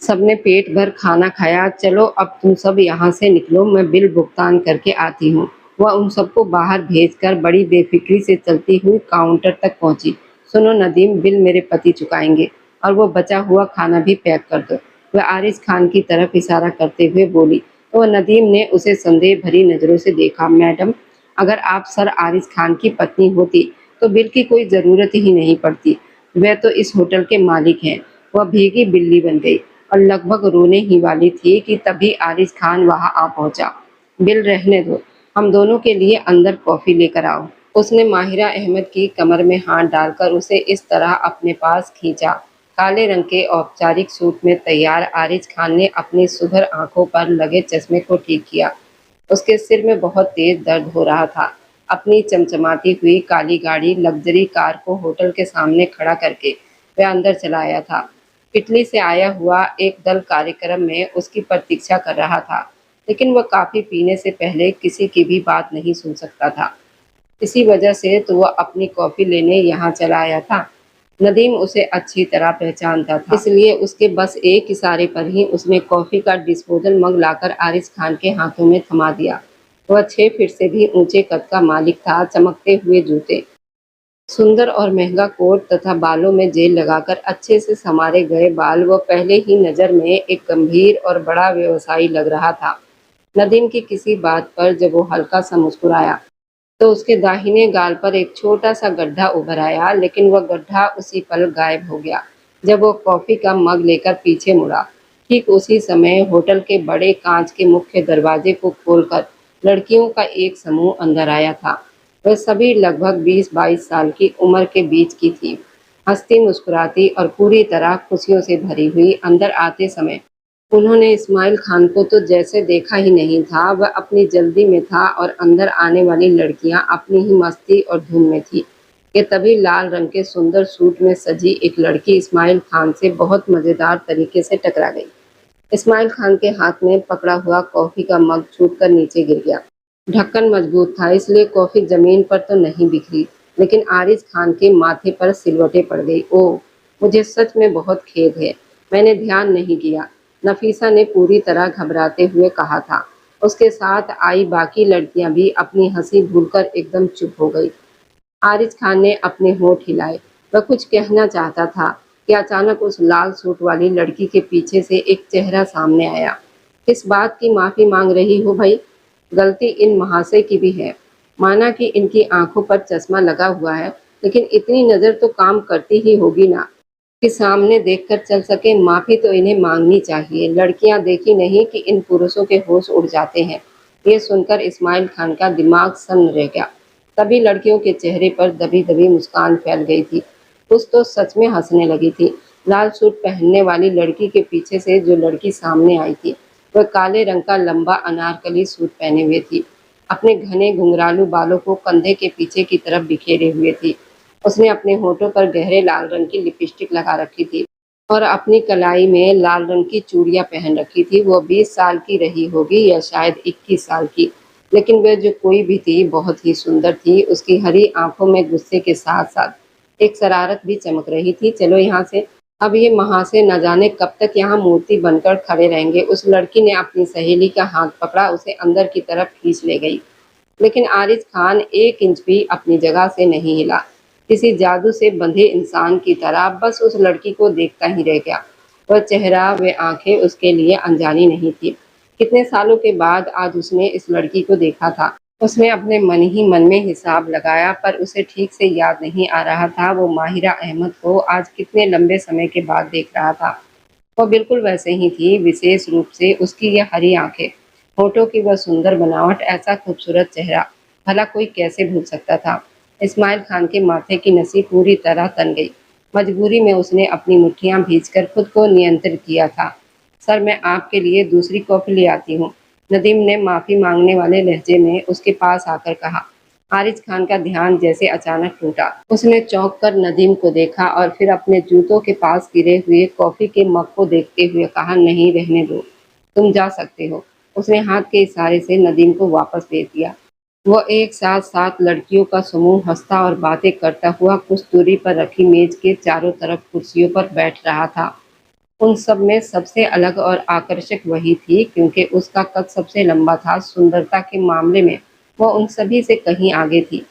सबने पेट भर खाना खाया। चलो अब तुम सब यहाँ से निकलो, मैं बिल भुगतान करके आती हूँ। वह उन सबको बाहर भेजकर बड़ी बेफिक्री से चलती हुई काउंटर तक पहुंची। सुनो नदीम, बिल मेरे पति चुकाएंगे और वो बचा हुआ खाना भी पैक कर दो। वह आरिज खान की तरफ इशारा करते हुए बोली। तो वह नदीम ने उसे संदेह भरी नजरों से देखा। मैडम, अगर आप सर आरिज खान की पत्नी होती तो बिल की कोई जरूरत ही नहीं पड़ती। वह तो इस होटल के मालिक हैं। वह भीगी बिल्ली बन गई और लगभग रोने ही वाली थी कि तभी आरिज खान वहां आ पहुंचा। बिल रहने दो, हम दोनों के लिए अंदर कॉफी लेकर आओ। उसने माहिरा अहमद की कमर में हाथ डालकर उसे इस तरह अपने पास खींचा। काले रंग के औपचारिक सूट में तैयार आरिज खान ने अपनी सुघर आंखों पर लगे चश्मे को ठीक किया। उसके सिर में बहुत तेज दर्द हो रहा था। अपनी चमचमाती हुई काली गाड़ी लग्जरी कार को होटल के सामने खड़ा करके वह अंदर चला आया था। इटली से आया हुआ एक दल कार्यक्रम में उसकी प्रतीक्षा कर रहा था, लेकिन वह काफी पीने से पहले किसी की भी बात नहीं सुन सकता था। इसी वजह से तो वह अपनी कॉफी लेने यहाँ चला आया था। नदीम उसे अच्छी तरह पहचानता था, इसलिए उसके बस एक इशारे पर ही उसने कॉफी का डिस्पोजल मग लाकर आरिज खान के हाथों में थमा दिया। वह 6 फीट से भी ऊंचे कद का मालिक था। चमकते हुए जूते, सुंदर और महंगा कोट तथा बालों में जेल लगाकर अच्छे से संवारे गए बाल, वह पहले ही नजर में एक गंभीर और बड़ा व्यवसायी लग रहा था। नदीम की किसी बात पर जब वो हल्का सा मुस्कुराया तो उसके दाहिने गाल पर एक छोटा सा गड्ढा उभर आया, लेकिन वह गड्ढा उसी पल गायब हो गया जब वो कॉफी का मग लेकर पीछे मुड़ा। ठीक उसी समय होटल के बड़े कांच के मुख्य दरवाजे को खोलकर लड़कियों का एक समूह अंदर आया था। वह सभी लगभग 20-22 साल की उम्र के बीच की थी। हंसती मुस्कुराती और पूरी तरह खुशियों से भरी हुई। अंदर आते समय उन्होंने इस्माइल खान को तो जैसे देखा ही नहीं था। वह अपनी जल्दी में था और अंदर आने वाली लड़कियां अपनी ही मस्ती और धुन में थी कि तभी लाल रंग के सुंदर सूट में सजी एक लड़की इस्माइल खान से बहुत मजेदार तरीके से टकरा गई। इस्माइल खान के हाथ में पकड़ा हुआ कॉफी का मग छूटकर नीचे गिर गया। ढक्कन मजबूत था, इसलिए कॉफी जमीन पर तो नहीं बिखरी, लेकिन आरिज खान के माथे पर सिलवटें पड़ गई। ओह, मुझे सच में बहुत खेद है, मैंने ध्यान नहीं किया, नफीसा ने पूरी तरह घबराते हुए कहा था। उसके साथ आई बाकी लड़कियां भी अपनी हंसी भूलकर एकदम चुप हो गई। आरिज खान ने अपने होंठ हिलाए। वह कुछ कहना चाहता था कि अचानक उस लाल सूट वाली लड़की के पीछे से एक चेहरा सामने आया। किस बात की माफी मांग रही हो भाई? गलती इन महाशय की भी है। माना कि इनकी आंखों पर चश्मा लगा हुआ है, लेकिन इतनी नजर तो काम करती ही होगी ना कि सामने देखकर चल सके। माफी तो इन्हें मांगनी चाहिए। लड़कियां देखी नहीं कि इन पुरुषों के होश उड़ जाते हैं। ये सुनकर इस्माइल खान का दिमाग सन्न रह गया। तभी लड़कियों के चेहरे पर दबी दबी मुस्कान फैल गई थी। कुछ तो सच में हंसने लगी थी। लाल सूट पहनने वाली लड़की के पीछे से जो लड़की सामने आई थी, वह काले रंग का लंबा अनारकली सूट पहने हुए थी। अपने घने घुंघरालू बालों को कंधे के पीछे की तरफ बिखेरे हुए थी। उसने अपने होठों पर गहरे लाल रंग की लिपस्टिक लगा रखी थी और अपनी कलाई में लाल रंग की चूड़ियां पहन रखी थी। वो 20 साल की रही होगी या शायद 21 साल की, लेकिन वह जो कोई भी थी बहुत ही सुंदर थी। उसकी हरी आंखों में गुस्से के साथ साथ एक शरारत भी चमक रही थी। चलो यहाँ से, अब ये महाशय न जाने कब तक यहाँ मूर्ति बनकर खड़े रहेंगे। उस लड़की ने अपनी सहेली का हाथ पकड़ा, उसे अंदर की तरफ खींच ले गई, लेकिन आरिज खान 1 इंच भी अपनी जगह से नहीं हिला। किसी जादू से बंधे इंसान की तरह बस उस लड़की को देखता ही रह गया। वह चेहरा, वे आंखें उसके लिए अनजानी नहीं थी। कितने सालों के बाद आज उसने इस लड़की को देखा था। उसने अपने मन ही मन में हिसाब लगाया, पर उसे ठीक से याद नहीं आ रहा था वो माहिरा अहमद को आज कितने लंबे समय के बाद देख रहा था। वह बिल्कुल वैसे ही थी, विशेष रूप से उसकी यह हरी आंखें, होठों की वह सुंदर बनावट, ऐसा खूबसूरत चेहरा भला कोई कैसे भूल सकता था। इस्माइल खान के माथे की नसी पूरी तरह तन गई। मजबूरी में उसने अपनी मुट्ठियां भींचकर खुद को नियंत्रित किया था। सर, मैं आपके लिए दूसरी कॉफी ले आती हूँ, नदीम ने माफी मांगने वाले लहजे में उसके पास आकर कहा। आरिज खान का ध्यान जैसे अचानक टूटा। उसने चौंक कर नदीम को देखा और फिर अपने जूतों के पास गिरे हुए कॉफी के मग को देखते हुए कहा, नहीं, रहने दो, तुम जा सकते हो। उसने हाथ के इशारे से नदीम को वापस भेज दिया। वो एक साथ 7 लड़कियों का समूह हंसता और बातें करता हुआ कुछ दूरी पर रखी मेज के चारों तरफ कुर्सियों पर बैठ रहा था। उन सब में सबसे अलग और आकर्षक वही थी, क्योंकि उसका कद सबसे लंबा था। सुंदरता के मामले में वह उन सभी से कहीं आगे थी।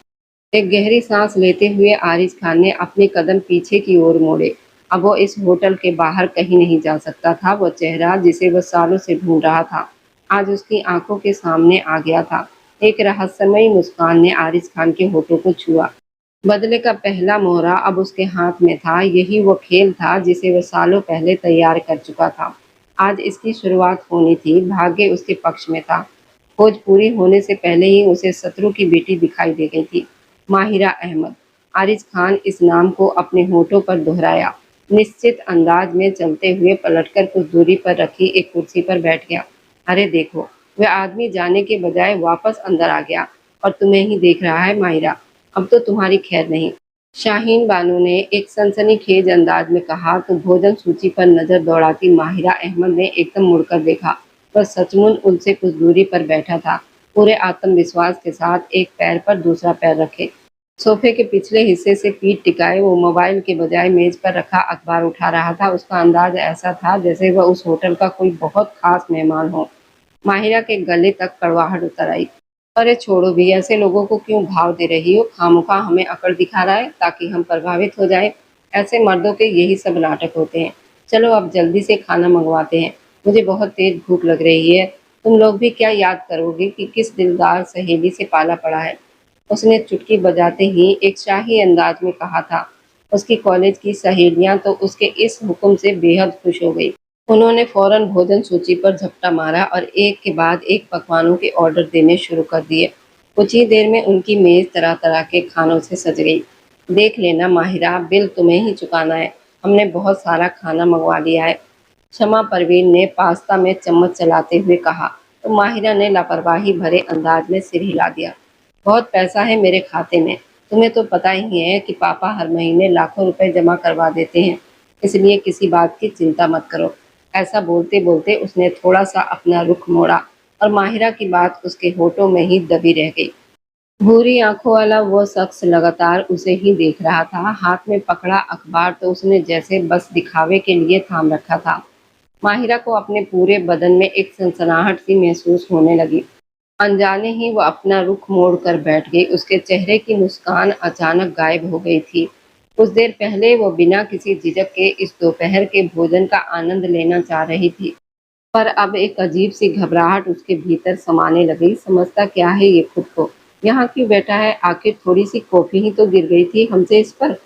एक गहरी सांस लेते हुए आरिज खान ने अपने कदम पीछे की ओर मोड़े। अब वो इस होटल के बाहर कहीं नहीं जा सकता था। वो चेहरा जिसे वह सालों से ढूंढ रहा था, आज उसकी आंखों के सामने आ गया था। एक रहस्यमयी मुस्कान ने आरिज खान के होठों को छुआ। बदले का पहला मोहरा अब उसके हाथ में था। यही वो खेल था जिसे वह सालों पहले तैयार कर चुका था। आज इसकी शुरुआत होनी थी। भाग्य उसके पक्ष में था। खोज पूरी होने से पहले ही उसे शत्रु की बेटी दिखाई दे गई थी, माहिरा अहमद। आरिज खान इस नाम को अपने होठों पर दोहराया। निश्चित अंदाज में चलते हुए पलटकर कुछ दूरी पर रखी एक कुर्सी पर बैठ गया। अरे देखो, वह आदमी जाने के बजाय वापस अंदर आ गया और तुम्हें ही देख रहा है माहिरा। अब तो तुम्हारी खैर नहीं। शाहीन बानो ने एक सनसनीखेज अंदाज में कहा। तो भोजन सूची पर नजर दौड़ाती माहिरा अहमद ने एकदम मुड़कर देखा। वह सचमुच उनसे कुछ दूरी पर बैठा था, पूरे आत्मविश्वास के साथ, एक पैर पर दूसरा पैर रखे। सोफे के पिछले हिस्से से पीठ टिकाए वो मोबाइल के बजाय मेज पर रखा अखबार उठा रहा था। उसका अंदाज ऐसा था जैसे वह उस होटल का कोई बहुत खास मेहमान हो। माहिरा के गले तक कड़वाहट उतर आई। अरे छोड़ो भी, ऐसे लोगों को क्यों भाव दे रही हो? खामोखा हमें अकड़ दिखा रहा है ताकि हम प्रभावित हो जाएं। ऐसे मर्दों के यही सब नाटक होते हैं। चलो अब जल्दी से खाना मंगवाते हैं, मुझे बहुत तेज भूख लग रही है। तुम लोग भी क्या याद करोगे कि किस दिलदार सहेली से पाला पड़ा है? उसने चुटकी बजाते ही एक शाही अंदाज में कहा था। उसकी कॉलेज की सहेलियां तो उसके इस हुक्म से बेहद खुश हो गई। उन्होंने फौरन भोजन सूची पर झपटा मारा और एक के बाद एक पकवानों के ऑर्डर देने शुरू कर दिए। कुछ ही देर में उनकी मेज तरह तरह के खानों से सज गई। देख लेना माहिरा, बिल तुम्हें ही चुकाना है। हमने बहुत सारा खाना मंगवा लिया है। क्षमा, परवीन ने पास्ता में चम्मच चलाते हुए कहा। तो माहिरा ने लापरवाही भरे अंदाज में सिर हिला दिया। बहुत पैसा है मेरे खाते में। तुम्हें तो पता ही है कि पापा हर महीने लाखों रुपए जमा करवा देते हैं, इसलिए किसी बात की चिंता मत करो। ऐसा बोलते बोलते उसने थोड़ा सा अपना रुख मोड़ा और माहिरा की बात उसके होठों में ही दबी रह गई। भूरी आंखों वाला वो शख्स लगातार उसे ही देख रहा था। हाथ में पकड़ा अखबार तो उसने जैसे बस दिखावे के लिए थाम रखा था। माहिरा को अपने पूरे बदन में एक सनसनाहट सी महसूस होने लगी। अनजाने ही वो अपना रुख मोड़ कर बैठ गई। उसके चेहरे की मुस्कान अचानक गायब हो गई थी। कुछ देर पहले वो बिना किसी झिझक के इस दोपहर के भोजन का आनंद लेना चाह रही थी, पर अब एक अजीब सी घबराहट उसके भीतर समाने लगी। समझता क्या है ये खुद को? यहाँ क्यों बैठा है? आखिर थोड़ी सी कॉफी ही तो गिर गई थी हमसे इस पर।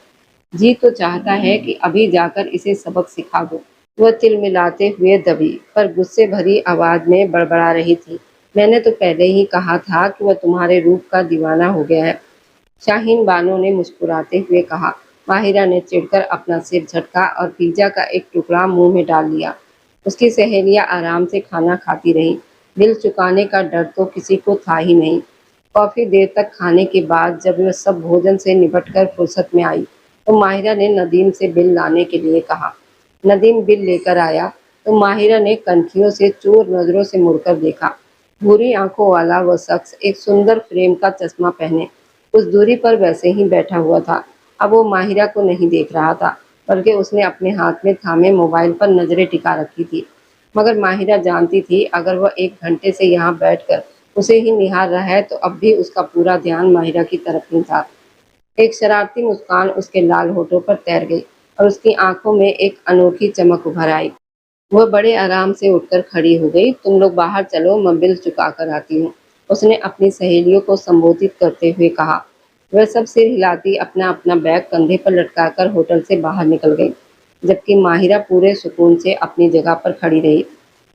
जी तो चाहता है कि अभी जाकर इसे सबक सिखा दो। वह तिलमिलाते हुए दबी, पर गुस्से भरी आवाज में बड़बड़ा रही थी। मैंने तो पहले ही कहा था कि वह तुम्हारे रूप का दीवाना हो गया है। शाहीन बानो ने मुस्कुराते हुए कहा। माहिरा ने चिढ़कर अपना सिर झटका और पिज्जा का एक टुकड़ा मुंह में डाल लिया। उसकी सहेलियां आराम से खाना खाती रहीं। बिल चुकाने का डर तो किसी को था ही नहीं। काफी देर तक खाने के बाद जब वह सब भोजन से निपटकर फुर्सत में आई, तो माहिरा ने नदीम से बिल लाने के लिए कहा। नदीम बिल लेकर आया तो माहिरा ने कनखियों से चोर नजरों से मुड़कर देखा। भूरी आंखों वाला वह शख्स एक सुंदर फ्रेम का चश्मा पहने कुछ दूरी पर वैसे ही बैठा हुआ था। अब वो माहिरा को नहीं देख रहा था, बल्कि उसने अपने हाथ में थामे मोबाइल पर नजरें टिका रखी थी। मगर माहिरा जानती थी, अगर वह 1 घंटे से यहाँ बैठकर उसे ही निहार रहा है तो अब भी उसका पूरा ध्यान माहिरा की तरफ ही था। एक शरारती मुस्कान उसके लाल होठों पर तैर गई और उसकी आंखों में एक अनोखी चमक उभर आई। वह बड़े आराम से उठकर खड़ी हो गई। तुम लोग बाहर चलो, मैं बिल चुका कर आती हूँ, उसने अपनी सहेलियों को संबोधित करते हुए कहा। वह सब सिर हिलाती अपना अपना बैग कंधे पर लटकाकर होटल से बाहर निकल गई, जबकि माहिरा पूरे सुकून से अपनी जगह पर खड़ी रही।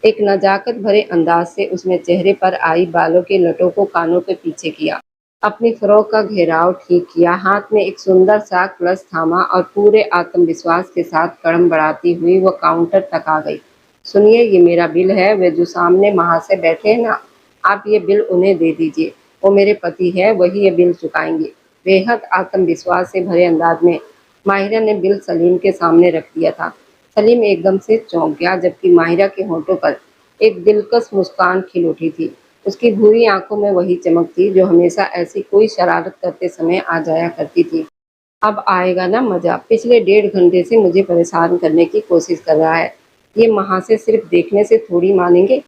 एक नजाकत भरे अंदाज से उसने चेहरे पर आई बालों के लटों को कानों के पीछे किया, अपनी फ्रॉक का घेराव ठीक किया, हाथ में एक सुंदर सा क्लच थामा और पूरे आत्मविश्वास के साथ कदम बढ़ाती हुई वह काउंटर तक आ गई। सुनिए, ये मेरा बिल है। वे जो सामने महाशय बैठे हैं ना, आप ये बिल उन्हें दे दीजिए। वो मेरे पति है, वही ये बिल चुकाएंगे। बेहद आत्मविश्वास से भरे अंदाज में माहिरा ने बिल सलीम के सामने रख दिया था। सलीम एकदम से चौंक गया, जबकि माहिरा के होठों पर एक दिलकश मुस्कान खिल उठी थी। उसकी भूरी आंखों में वही चमक थी जो हमेशा ऐसी कोई शरारत करते समय आ जाया करती थी। अब आएगा ना मजा? पिछले 1.5 घंटे से मुझे परेशान करने की कोशिश कर रहा है। ये महाशय सिर्फ देखने से थोड़ी मानेंगे।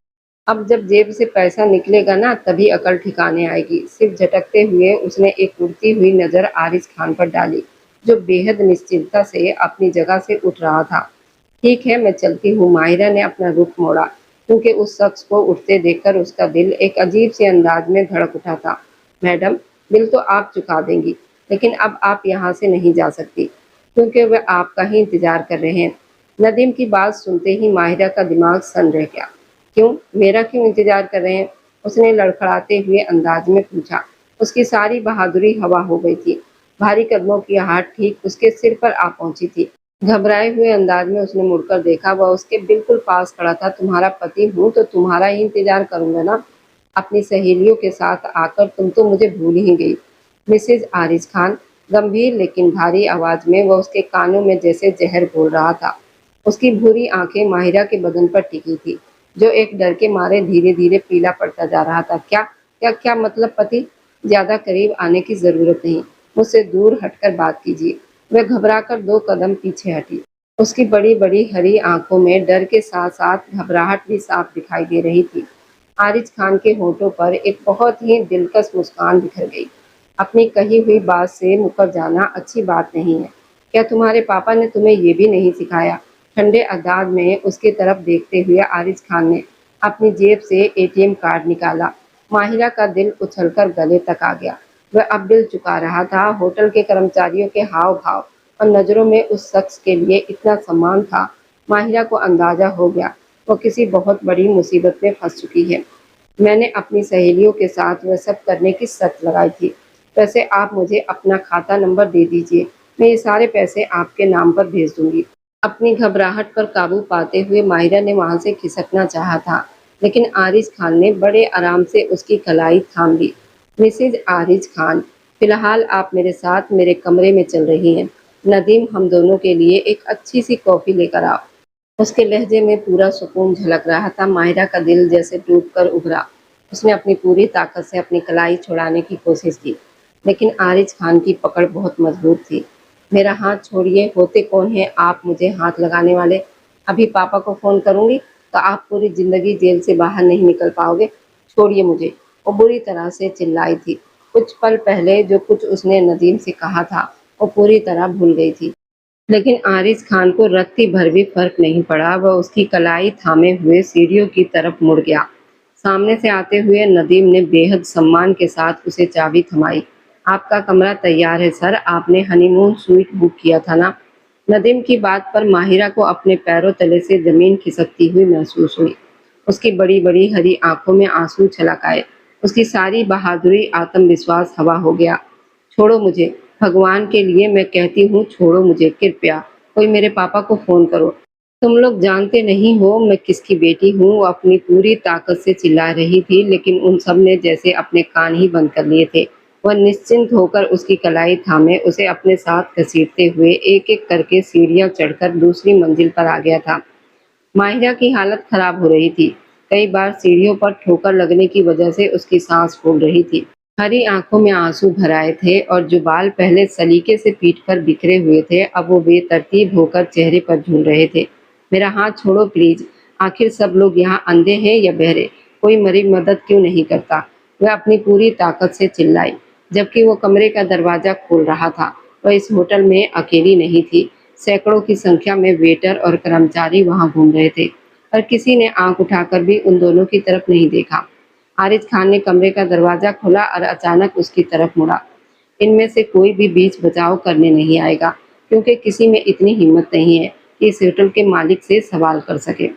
अब जब जेब से पैसा निकलेगा ना तभी अकल ठिकाने आएगी। सिर झटकते हुए उसने एक उड़ती हुई नजर आरिज खान पर डाली, जो बेहद निश्चिंतता से अपनी जगह से उठ रहा था। ठीक है, मैं चलती हूँ। माहिरा ने अपना रुख मोड़ा, क्योंकि उस शख्स को उठते देखकर उसका दिल एक अजीब से अंदाज में धड़क उठा था। मैडम, बिल तो आप चुका देंगी, लेकिन अब आप यहाँ से नहीं जा सकती, क्योंकि वे आपका ही इंतजार कर रहे हैं। नदीम की बात सुनते ही माहिरा का दिमाग सन रह गया। क्यों? मेरा क्यों इंतजार कर रहे हैं? उसने लड़खड़ाते हुए अंदाज में पूछा। उसकी सारी बहादुरी हवा हो गई थी। भारी कदमों की आहट ठीक उसके सिर पर आ पहुंची थी। घबराए हुए अंदाज में उसने मुड़कर देखा। वह उसके बिल्कुल पास खड़ा था। तुम्हारा पति हूँ तो तुम्हारा ही इंतजार करूंगा ना। अपनी सहेलियों के साथ आकर तुम तो मुझे भूल ही गई। मिसेज आरिज खान, गंभीर लेकिन भारी आवाज में वह उसके कानों में जैसे जहर बोल रहा था। उसकी भूरी आंखें माहिरा के बदन पर टिकी थी, जो एक डर के मारे धीरे धीरे पीला पड़ता जा रहा था। क्या क्या क्या मतलब पति? ज्यादा करीब आने की जरूरत नहीं, मुझसे दूर हटकर बात कीजिए। वह घबराकर 2 कदम पीछे हटी। उसकी बड़ी बड़ी हरी आंखों में डर के साथ साथ घबराहट भी साफ दिखाई दे रही थी। आरिज खान के होठों पर एक बहुत ही दिलकश मुस्कान बिखर गई। अपनी कही हुई बात से मुकर जाना अच्छी बात नहीं है। क्या तुम्हारे पापा ने तुम्हें ये भी नहीं सिखाया? ठंडे अंदाज में उसकी तरफ देखते हुए आरिज खान ने अपनी जेब से एटीएम कार्ड निकाला। माहिरा का दिल उछलकर गले तक आ गया। वह अब बिल चुका रहा था। होटल के कर्मचारियों के हाव भाव और नजरों में उस शख्स के लिए इतना सम्मान था। माहिरा को अंदाजा हो गया वो किसी बहुत बड़ी मुसीबत में फंस चुकी है। मैंने अपनी सहेलियों के साथ वह सब करने की शर्त लगाई थी। वैसे आप मुझे अपना खाता नंबर दे दीजिए, मैं ये सारे पैसे आपके नाम पर भेज दूंगी। अपनी घबराहट पर काबू पाते हुए माहिरा ने वहां से खिसकना चाहा था, लेकिन आरिज खान ने बड़े आराम से उसकी कलाई थाम ली। मिसेज आरिज खान, फिलहाल आप मेरे साथ मेरे कमरे में चल रही हैं। नदीम, हम दोनों के लिए एक अच्छी सी कॉफी लेकर आओ। उसके लहजे में पूरा सुकून झलक रहा था। माहिरा का दिल जैसे डूब कर उभरा। उसने अपनी पूरी ताकत से अपनी कलाई छुड़ाने की कोशिश की, लेकिन आरिज खान की पकड़ बहुत मजबूत थी। मेरा हाथ छोड़िए। होते कौन है आप मुझे हाथ लगाने वाले? अभी पापा को फोन करूंगी तो आप पूरी जिंदगी जेल से बाहर नहीं निकल पाओगे। छोड़िए मुझे। वो बुरी तरह से चिल्लाई थी। कुछ पल पहले जो कुछ उसने नदीम से कहा था वो पूरी तरह भूल गई थी। लेकिन आरिज खान को रत्ती भर भी फर्क नहीं पड़ा। वह उसकी कलाई थामे हुए सीढ़ियों की तरफ मुड़ गया। सामने से आते हुए नदीम ने बेहद सम्मान के साथ उसे चाबी थमाई। आपका कमरा तैयार है सर, आपने हनीमून स्वीट बुक किया था ना? नदीम की बात पर माहिरा को अपने पैरों तले से जमीन खिसकती हुई महसूस हुई। उसकी बड़ी बड़ी हरी आंखों में आंसू छलक आए। उसकी सारी बहादुरी, आत्मविश्वास हवा हो गया। छोड़ो मुझे, भगवान के लिए मैं कहती हूँ, छोड़ो मुझे कृपया। कोई मेरे पापा को फोन करो। तुम लोग जानते नहीं हो मैं किसकी बेटी हूँ। वो अपनी पूरी ताकत से चिल्ला रही थी, लेकिन उन सब ने जैसे अपने कान ही बंद कर लिए थे। वह निश्चिंत होकर उसकी कलाई थामे उसे अपने साथ घसीटते हुए एक एक करके सीढ़ियां चढ़कर दूसरी मंजिल पर आ गया था। माहिरा की हालत खराब हो रही थी। कई बार सीढ़ियों पर ठोकर लगने की वजह से उसकी सांस फूल रही थी। हरी आंखों में आंसू भर आए थे और जो बाल पहले सलीके से पीठ पर बिखरे हुए थे अब वो बेतरतीब होकर चेहरे पर झूल रहे थे। मेरा हाथ छोड़ो प्लीज। आखिर सब लोग यहाँ अंधे हैं या बहरे? कोई मेरी मदद क्यों नहीं करता? वह अपनी पूरी ताकत से चिल्लाई, जबकि वो कमरे का दरवाजा खोल रहा था। वह इस होटल में अकेली नहीं थी। सैकड़ों की संख्या में वेटर और कर्मचारी वहां घूम रहे थे, पर किसी ने आंख उठाकर भी उन दोनों की तरफ नहीं देखा। आरिज खान ने कमरे का दरवाजा खोला और अचानक उसकी तरफ मुड़ा। इनमें से कोई भी बीच बचाव करने नहीं आएगा, क्योंकि किसी में इतनी हिम्मत नहीं है कि इस होटल के मालिक से सवाल कर सके।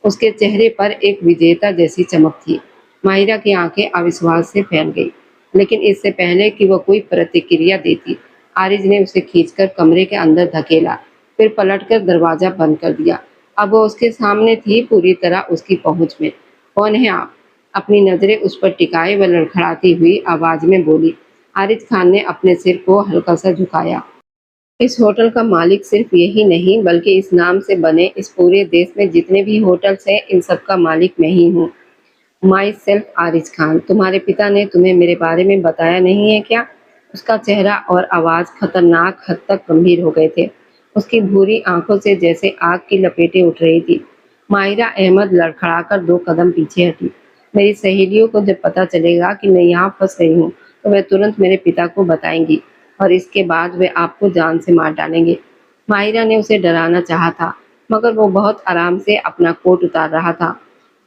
उसके चेहरे पर एक विजेता जैसी चमक थी। माहिरा की आंखें अविश्वास से फैल गई, लेकिन इससे पहले कि वह कोई प्रतिक्रिया देती, आरिज ने उसे खींचकर कमरे के अंदर धकेला, फिर पलटकर दरवाजा बंद कर दिया। अब वह उसके सामने थी, पूरी तरह उसकी पहुंच में। कौन है आप? अपनी नजरें उस पर टिकाए व लड़खड़ाती हुई आवाज में बोली। आरिज खान ने अपने सिर को हल्का सा झुकाया। इस होटल का मालिक सिर्फ यही नहीं, बल्कि इस नाम से बने इस पूरे देश में जितने भी होटल्स हैं इन सब का मालिक मैं ही हूँ। Myself Ariz Khan. तुम्हारे पिता ने तुम्हें मेरे बारे में बताया नहीं है क्या? उसका चेहरा और आवाज खतरनाक हद तक गंभीर हो गए थे। उसकी भूरी आंखों से जैसे आग की लपेटें उठ रही थी। माहिरा अहमद लड़खड़ाकर 2 कदम पीछे हटी। मेरी सहेलियों को जब पता चलेगा कि मैं यहाँ फँस गई हूँ, तो वे तुरंत मेरे पिता को बताएँगी और इसके बाद वे आपको जान से मार डालेंगे। माहिरा ने उसे डराना चाहा था, मगर वो बहुत आराम से अपना कोट उतार रहा था।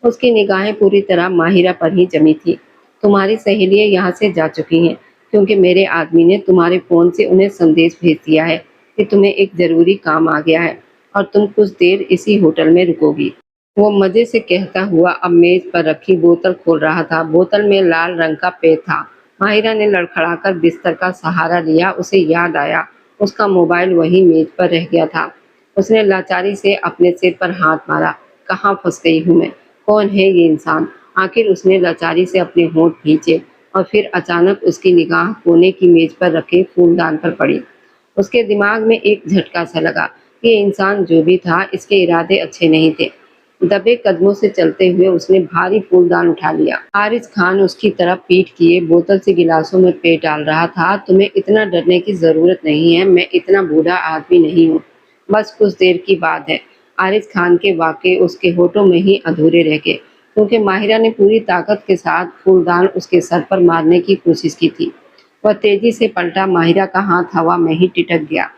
उसकी निगाहें पूरी तरह माहिरा पर ही जमी थी। तुम्हारी सहेलियाँ यहाँ से जा चुकी हैं, क्योंकि मेरे आदमी ने तुम्हारे फ़ोन से उन्हें संदेश भेज दिया है कि तुम्हें एक ज़रूरी काम आ गया है और तुम कुछ देर इसी होटल में रुकोगी। वो मज़े से कहता हुआ अब मेज़ पर रखी बोतल खोल रहा था। बोतल में लाल रंग का पेय था। माहिरा ने लड़खड़ाकर बिस्तर का सहारा लिया। उसे याद आया, उसका मोबाइल वहीं मेज़ पर रह गया था। उसने लाचारी से अपने सिर पर हाथ मारा। कहाँ फँस गई हूँ मैं? कौन है ये इंसान? आखिर उसने लाचारी से अपने होंठ खींचे और फिर अचानक उसकी निगाह कोने की मेज़ पर रखे फूलदान पर पड़ी। उसके दिमाग में एक झटका सा लगा कि ये इंसान जो भी था, इसके इरादे अच्छे नहीं थे। दबे कदमों से चलते हुए उसने भारी फूलदान उठा लिया। आरिज खान उसकी तरफ पीठ किए बोतल से गिलासों में पेय डाल रहा था। तुम्हें इतना डरने की जरूरत नहीं है, मैं इतना बूढ़ा आदमी नहीं हूँ। बस कुछ देर की बात है। आरिज खान के वाक़े उसके होठों में ही अधूरे रह गए, क्योंकि माहिरा ने पूरी ताकत के साथ फूलदान उसके सर पर मारने की कोशिश की थी। वह तेजी से पलटा। माहिरा का हाथ हवा में ही टिटक गया।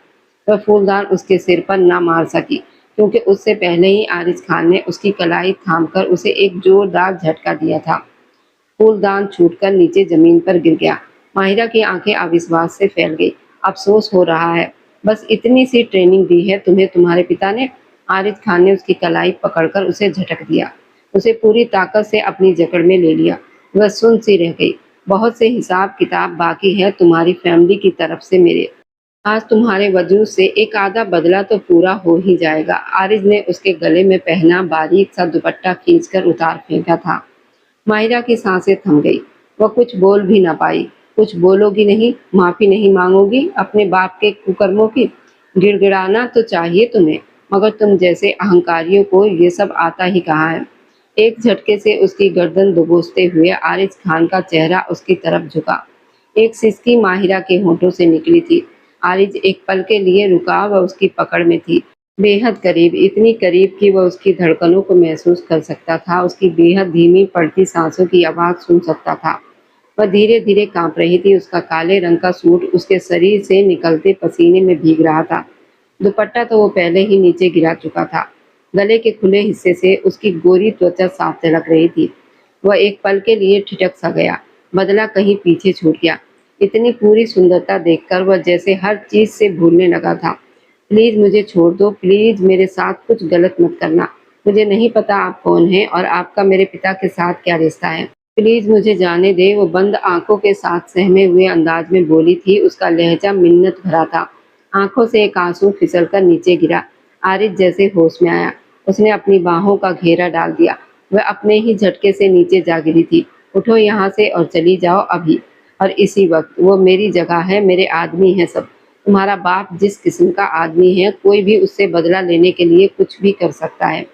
वह फूलदान उसके सिर पर न मार सकी, क्योंकि उससे पहले ही आरिज खान ने उसकी कलाई थामकर उसे एक जोरदार झटका दिया था। फूलदान छूटकर नीचे जमीन पर गिर गया। माहिरा की आंखें अविश्वास से फैल गई। अफसोस हो रहा है, बस इतनी सी ट्रेनिंग दी है तुम्हें तुम्हारे पिता ने। आरिज खान ने उसकी कलाई पकड़कर उसे झटक दिया। उसे पूरी ताकत से अपनी जकड़ में ले लिया। वह सुन सी रह गई। बहुत से हिसाब किताब बाकी है तुम्हारी फैमिली की तरफ से मेरे। आज तुम्हारे वजूद से एक आधा बदला तो पूरा हो ही जाएगा। आरिज ने उसके गले में पहना बारीक सा दुपट्टा खींचकर उतार फेंका था। माहिरा की सांसें थम गई। वह कुछ बोल भी ना पाई। कुछ बोलोगी नहीं? माफी नहीं मांगोगी अपने बाप के कुकर्मों की? गिड़गिड़ाना तो चाहिए तुम्हें, मगर तुम जैसे अहंकारियों को ये सब आता ही कहाँ है। एक झटके से उसकी गर्दन दबोचते हुए आरिज खान का चेहरा उसकी तरफ झुका। एक सिसकी माहिरा के होठों से निकली थी। आरिज एक पल के लिए रुका। वह उसकी पकड़ में थी, बेहद करीब, इतनी करीब कि वह उसकी धड़कनों को महसूस कर सकता था, उसकी बेहद धीमी पड़ती सांसों की आवाज़ सुन सकता था। वह धीरे धीरे कांप रही थी। उसका काले रंग का सूट उसके शरीर से निकलते पसीने में भीग रहा था। दुपट्टा तो वो पहले ही नीचे गिरा चुका था। गले के खुले हिस्से से उसकी गोरी त्वचा साफ झलक रही थी। वह एक पल के लिए ठिठक सा गया। बदला कहीं पीछे छूट गया। इतनी पूरी सुंदरता देखकर वह जैसे हर चीज से भूलने लगा था। प्लीज मुझे छोड़ दो, प्लीज मेरे साथ कुछ गलत मत करना। मुझे नहीं पता आप कौन हैं और आपका मेरे पिता के साथ क्या रिश्ता है। प्लीज मुझे जाने दे। वो बंद आंखों के साथ सहमे हुए अंदाज में बोली थी। उसका लहजा मिन्नत भरा था। आंखों से एक आंसू फिसलकर नीचे गिरा। आरिज जैसे होश में आया। उसने अपनी बाहों का घेरा डाल दिया। वह अपने ही झटके से नीचे जा गिरी थी। उठो यहाँ से और चली जाओ अभी और इसी वक्त। वो मेरी जगह है, मेरे आदमी हैं सब। तुम्हारा बाप जिस किस्म का आदमी है, कोई भी उससे बदला लेने के लिए कुछ भी कर सकता है।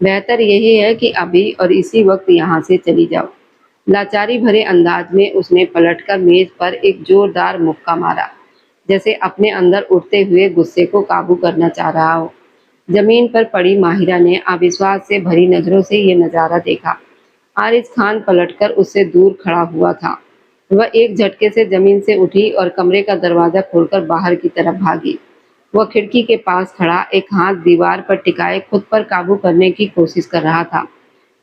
बेहतर यही है कि अभी और इसी वक्त यहाँ से चली जाओ। लाचारी भरे अंदाज में उसने पलटकर मेज पर एक जोरदार मुक्का मारा, जैसे अपने अंदर उठते हुए गुस्से को काबू करना चाह रहा हो। जमीन पर पड़ी माहिरा ने अविश्वास से भरी नजरों से ये नजारा देखा। आरिज खान पलटकर उससे दूर खड़ा हुआ था। वह एक झटके से जमीन से उठी और कमरे का दरवाजा खोलकर बाहर की तरफ भागी। वह खिड़की के पास खड़ा एक हाथ दीवार पर टिकाए खुद पर काबू करने की कोशिश कर रहा था।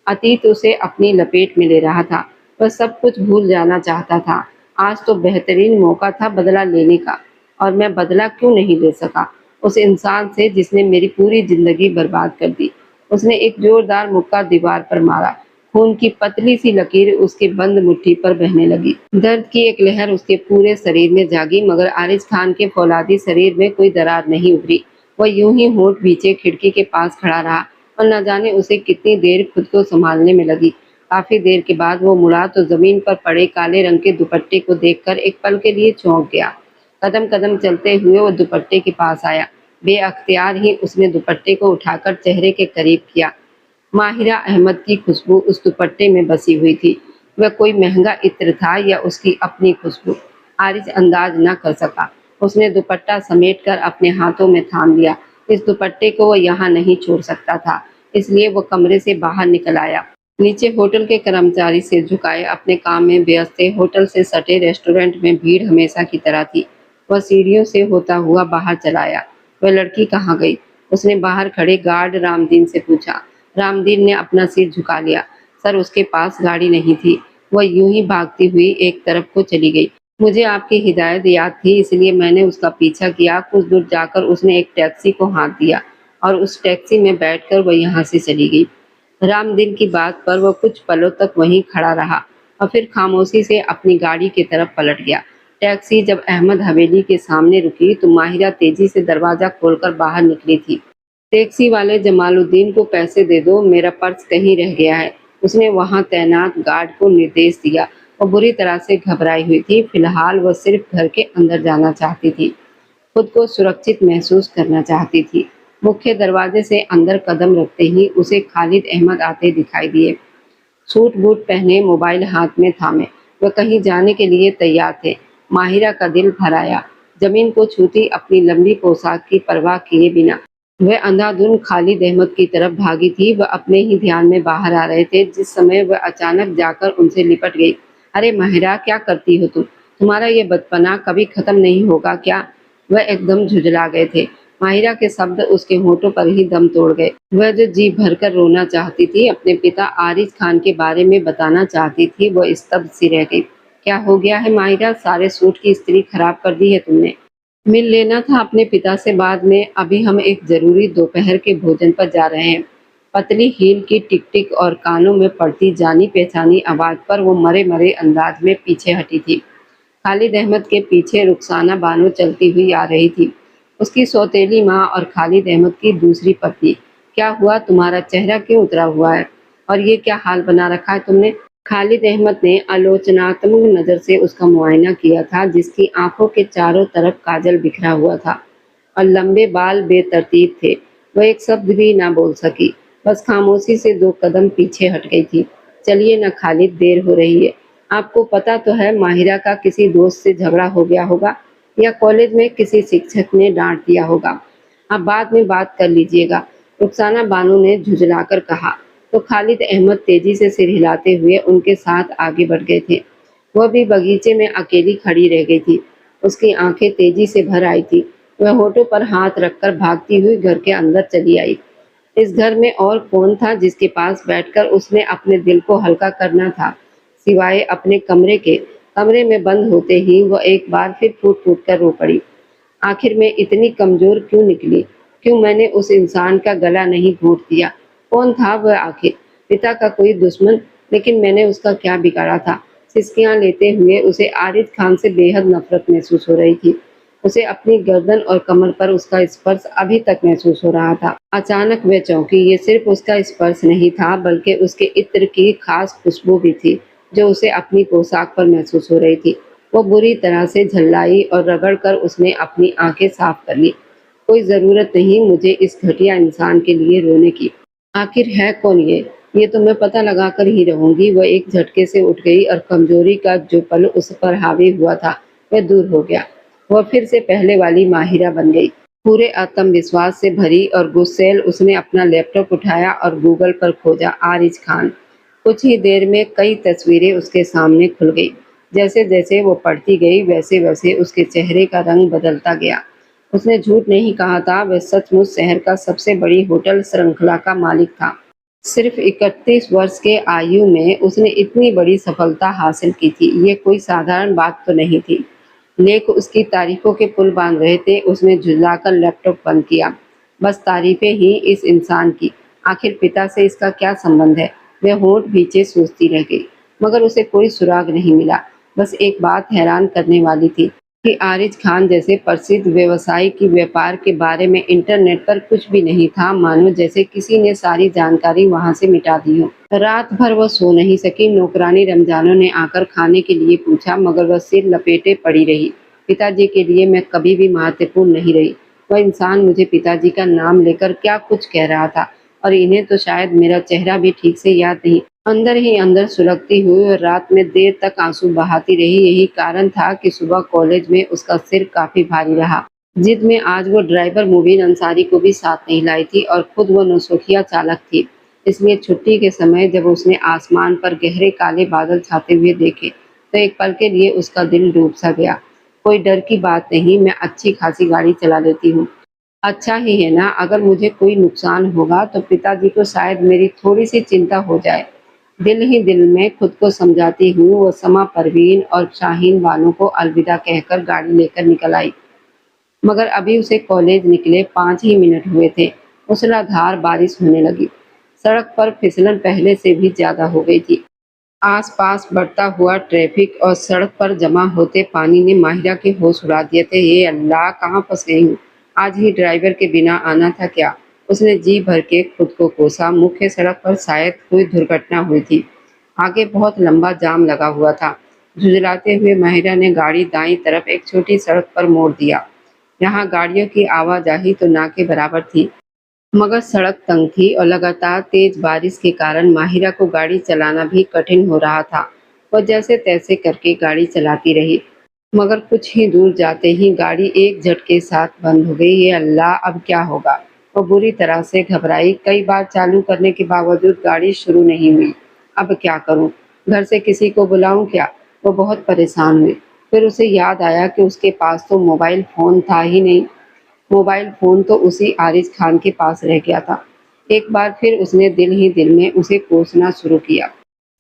अतीत उसे अपनी लपेट में ले रहा था। वह सब कुछ भूल जाना चाहता था। आज तो बेहतरीन मौका था बदला लेने का, और मैं बदला क्यों नहीं ले सका उस इंसान से जिसने मेरी पूरी जिंदगी बर्बाद कर दी। उसने एक जोरदार मुक्का दीवार पर मारा। खून की पतली सी लकीर उसके बंद मुट्ठी पर बहने लगी। दर्द की एक लहर उसके पूरे शरीर में जागी, मगर आरिज खान के फौलादी शरीर में कोई दरार नहीं उभरी। वह यूं ही होंठ भींचे खिड़की के पास खड़ा रहा और न जाने उसे कितनी देर खुद को संभालने में लगी। काफी देर के बाद वो मुड़ा तो जमीन पर पड़े काले रंग के दुपट्टे को देखकर एक पल के लिए चौंक गया। कदम कदम चलते हुए वो दुपट्टे के पास आया। बेअख्तियार ही उसने दुपट्टे को उठाकर चेहरे के करीब किया। माहिरा अहमद की खुशबू उस दुपट्टे में बसी हुई थी। वह कोई महंगा इत्र था या उसकी अपनी खुशबू, आरिज अंदाज न कर सका। उसने दुपट्टा समेटकर अपने हाथों में थाम लिया। इस दुपट्टे को वह यहाँ नहीं छोड़ सकता था। इसलिए वो कमरे से बाहर निकल आया। नीचे होटल के कर्मचारी सिर झुकाए अपने काम में व्यस्त थे। होटल से सटे रेस्टोरेंट में भीड़ हमेशा की तरह थी। वह सीढ़ियों से होता हुआ बाहर चला आया। वह लड़की कहाँ गई? उसने बाहर खड़े गार्ड रामदीन से पूछा। रामदीन ने अपना सिर झुका लिया। सर, उसके पास गाड़ी नहीं थी। वह यूं ही भागती हुई एक तरफ को चली गई। मुझे आपकी हिदायत याद थी, इसलिए मैंने उसका पीछा किया। कुछ दूर जाकर उसने एक टैक्सी को हाथ दिया और उस टैक्सी में बैठकर वह यहाँ से चली गई। रामदीन की बात पर वह कुछ पलों तक वहीं खड़ा रहा और फिर खामोशी से अपनी गाड़ी की तरफ पलट गया। टैक्सी जब अहमद हवेली के सामने रुकी तो माहिरा तेजी से दरवाजा खोलकर बाहर निकली थी। टैक्सी वाले जमालुद्दीन को पैसे दे दो, मेरा पर्स कहीं रह गया है। उसने वहां तैनात गार्ड को निर्देश दिया। वो बुरी तरह से घबराई हुई थी। फिलहाल वह सिर्फ घर के अंदर जाना चाहती थी, खुद को सुरक्षित महसूस करना चाहती थी। मुख्य दरवाजे से अंदर कदम रखते ही उसे खालिद अहमद आते दिखाई दिए। सूट बूट पहने, मोबाइल हाथ में थामे, वह कहीं जाने के लिए तैयार थे। माहिरा का दिल भर आया। जमीन को छूती अपनी लंबी पोशाक की परवाह किए बिना वह अंधाधुंध खालिद अहमद की तरफ भागी थी। वह अपने ही ध्यान में बाहर आ रहे थे जिस समय वह अचानक जाकर उनसे लिपट गई। अरे माहिरा, क्या करती हो तुम? तुम्हारा ये बचपना कभी खत्म नहीं होगा क्या? वह एकदम झुंझला गए थे। माहिरा के शब्द उसके होठों पर ही दम तोड़ गए। वह जो जी भरकर रोना चाहती थी, अपने पिता आरिज खान के बारे में बताना चाहती थी, वह स्तब्ध सी रह गई। क्या हो गया है माहिरा? सारे सूट की इस्त्री खराब कर दी है तुमने। मिल लेना था अपने पिता से बाद में, अभी हम एक जरूरी दोपहर के भोजन पर जा रहे हैं। पतली हील की टिक टिक और कानों में पड़ती जानी पहचानी आवाज पर वो मरे मरे अंदाज में पीछे हटी थी। खालिद अहमद के पीछे रुखसाना बानो चलती हुई आ रही थी, उसकी सौतेली माँ और खालिद अहमद की दूसरी पत्नी। क्या हुआ? तुम्हारा चेहरा क्यों उतरा हुआ है और ये क्या हाल बना रखा है तुमने? खालिद अहमद ने आलोचनात्मक नजर से उसका मुआयना किया था, जिसकी आंखों के चारों तरफ काजल बिखरा हुआ था और लंबे बाल बेतरतीब थे। वह एक शब्द भी ना बोल सकी, बस खामोशी से 2 कदम पीछे हट गई थी। चलिए ना खालिद, देर हो रही है। आपको पता तो है माहिरा का किसी दोस्त से झगड़ा हो गया होगा या कॉलेज में किसी शिक्षक ने डांट दिया होगा। आप बाद में बात कर लीजिएगा, रुखसाना बानो ने झुंझलाकर कहा। तो खालिद अहमद तेजी से सिर हिलाते हुए उनके साथ आगे बढ़ गए थे। वह भी बगीचे में अकेली खड़ी रह गई थी। उसकी आंखें तेजी से भर आई थी। वह होठों पर हाथ रखकर भागती हुई घर के अंदर चली आई। इस घर में और कौन था जिसके पास बैठकर उसने अपने दिल को हल्का करना था, सिवाय अपने कमरे के। कमरे में बंद होते ही वह एक बार फिर फूट फूट कर रो पड़ी। आखिर में इतनी कमजोर क्यों निकली? क्यों मैंने उस इंसान का गला नहीं घोंट दिया? कौन था वह आखिर? पिता का कोई दुश्मन? लेकिन मैंने उसका क्या बिगाड़ा था? सिसकियां लेते हुए उसे आरिज खान से बेहद नफरत महसूस हो रही थी। उसे अपनी गर्दन और कमर पर उसका स्पर्श अभी तक महसूस हो रहा था। अचानक वह चौंकी। ये सिर्फ उसका स्पर्श नहीं था, बल्कि उसके इत्र की खास खुशबू भी थी, जो उसे अपनी पोशाक पर महसूस हो रही थी। वो बुरी तरह से झल्लाई और रगड़कर उसने अपनी आंखें साफ कर ली। कोई जरूरत नहीं मुझे इस घटिया इंसान के लिए रोने की। आखिर है कौन ये तो मैं पता लगा कर ही रहूंगी। वह एक झटके से उठ गई और कमजोरी का जो पल उस पर हावी हुआ था वह दूर हो गया। वह फिर से पहले वाली माहिरा बन गई। पूरे आत्मविश्वास से भरी और गुस्सैल उसने अपना लैपटॉप उठाया और गूगल पर खोजा आरिज खान। कुछ ही देर में कई तस्वीरें उसके सामने खुल गई। जैसे जैसे वो पढ़ती गई वैसे वैसे उसके चेहरे का रंग बदलता गया। उसने झूठ नहीं कहा था, वह सचमुच शहर का सबसे बड़ी होटल श्रृंखला का मालिक था। सिर्फ 31 वर्ष के आयु में उसने इतनी बड़ी सफलता हासिल की थी, ये कोई साधारण बात तो नहीं थी। लेख उसकी तारीफों के पुल बांध रहे थे। उसने झुलाकर लैपटॉप बंद किया। बस तारीफें ही इस इंसान की। आखिर पिता से इसका क्या संबंध है? वह होंठ भींचे सोचती रह गई, मगर उसे कोई सुराग नहीं मिला। बस एक बात हैरान करने वाली थी कि आरिज खान जैसे प्रसिद्ध व्यवसायी की व्यापार के बारे में इंटरनेट पर कुछ भी नहीं था, मानो जैसे किसी ने सारी जानकारी वहां से मिटा दी हो। रात भर वह सो नहीं सकी। नौकरानी रमजानों ने आकर खाने के लिए पूछा, मगर वह सिर लपेटे पड़ी रही। पिताजी के लिए मैं कभी भी महत्वपूर्ण नहीं रही। वह इंसान मुझे पिताजी का नाम लेकर क्या कुछ कह रहा था, और इन्हें तो शायद मेरा चेहरा भी ठीक से याद नहीं। अंदर ही अंदर सुलगती हुई और रात में देर तक आंसू बहाती रही। यही कारण था कि सुबह कॉलेज में उसका सिर काफी भारी रहा। जिद में आज वो ड्राइवर मुबीन अंसारी को भी साथ नहीं लाई थी और खुद वो नौशोखिया चालक थी। इसलिए छुट्टी के समय जब उसने आसमान पर गहरे काले बादल छाते हुए देखे तो एक पल के लिए उसका दिल डूब सा गया। कोई डर की बात नहीं, मैं अच्छी खासी गाड़ी चला लेती हूँ। अच्छा ही है ना, अगर मुझे कोई नुकसान होगा तो पिताजी को शायद मेरी थोड़ी सी चिंता हो जाए। दिल ही दिल में खुद को समझाती हूँ वो समा परवीन और शाहीन बानो को अलविदा कहकर गाड़ी लेकर निकल आई। मगर अभी उसे कॉलेज निकले 5 ही मिनट हुए थे। मूसलाधार बारिश होने लगी। सड़क पर फिसलन पहले से भी ज्यादा हो गई थी। आसपास बढ़ता हुआ ट्रैफिक और सड़क पर जमा होते पानी ने माहिरा के होश उड़ा दिए थे। ये अल्लाह, कहाँ फंस गई हूँ। आज ही ड्राइवर के बिना आना था क्या। उसने जी भर के खुद को कोसा। मुख्य सड़क पर शायद कोई दुर्घटना हुई थी। आगे बहुत लंबा जाम लगा हुआ था। झुंझलाते हुए माहिरा ने गाड़ी दाईं तरफ एक छोटी सड़क पर मोड़ दिया। यहाँ गाड़ियों की आवाजाही तो ना के बराबर थी, मगर सड़क तंग थी और लगातार तेज बारिश के कारण माहिरा को गाड़ी चलाना भी कठिन हो रहा था। वह जैसे तैसे करके गाड़ी चलाती रही, मगर कुछ ही दूर जाते ही गाड़ी एक झटके साथ बंद हो गई। ये अल्लाह, अब क्या होगा। वह बुरी तरह से घबराई। कई बार चालू करने के बावजूद गाड़ी शुरू नहीं हुई। अब क्या करूं? घर से किसी को बुलाऊं क्या? वो बहुत परेशान हुई। फिर उसे याद आया कि उसके पास तो मोबाइल फोन था ही नहीं। मोबाइल फोन तो उसी आरिज खान के पास रह गया था। एक बार फिर उसने दिल ही दिल में उसे कोसना शुरू किया।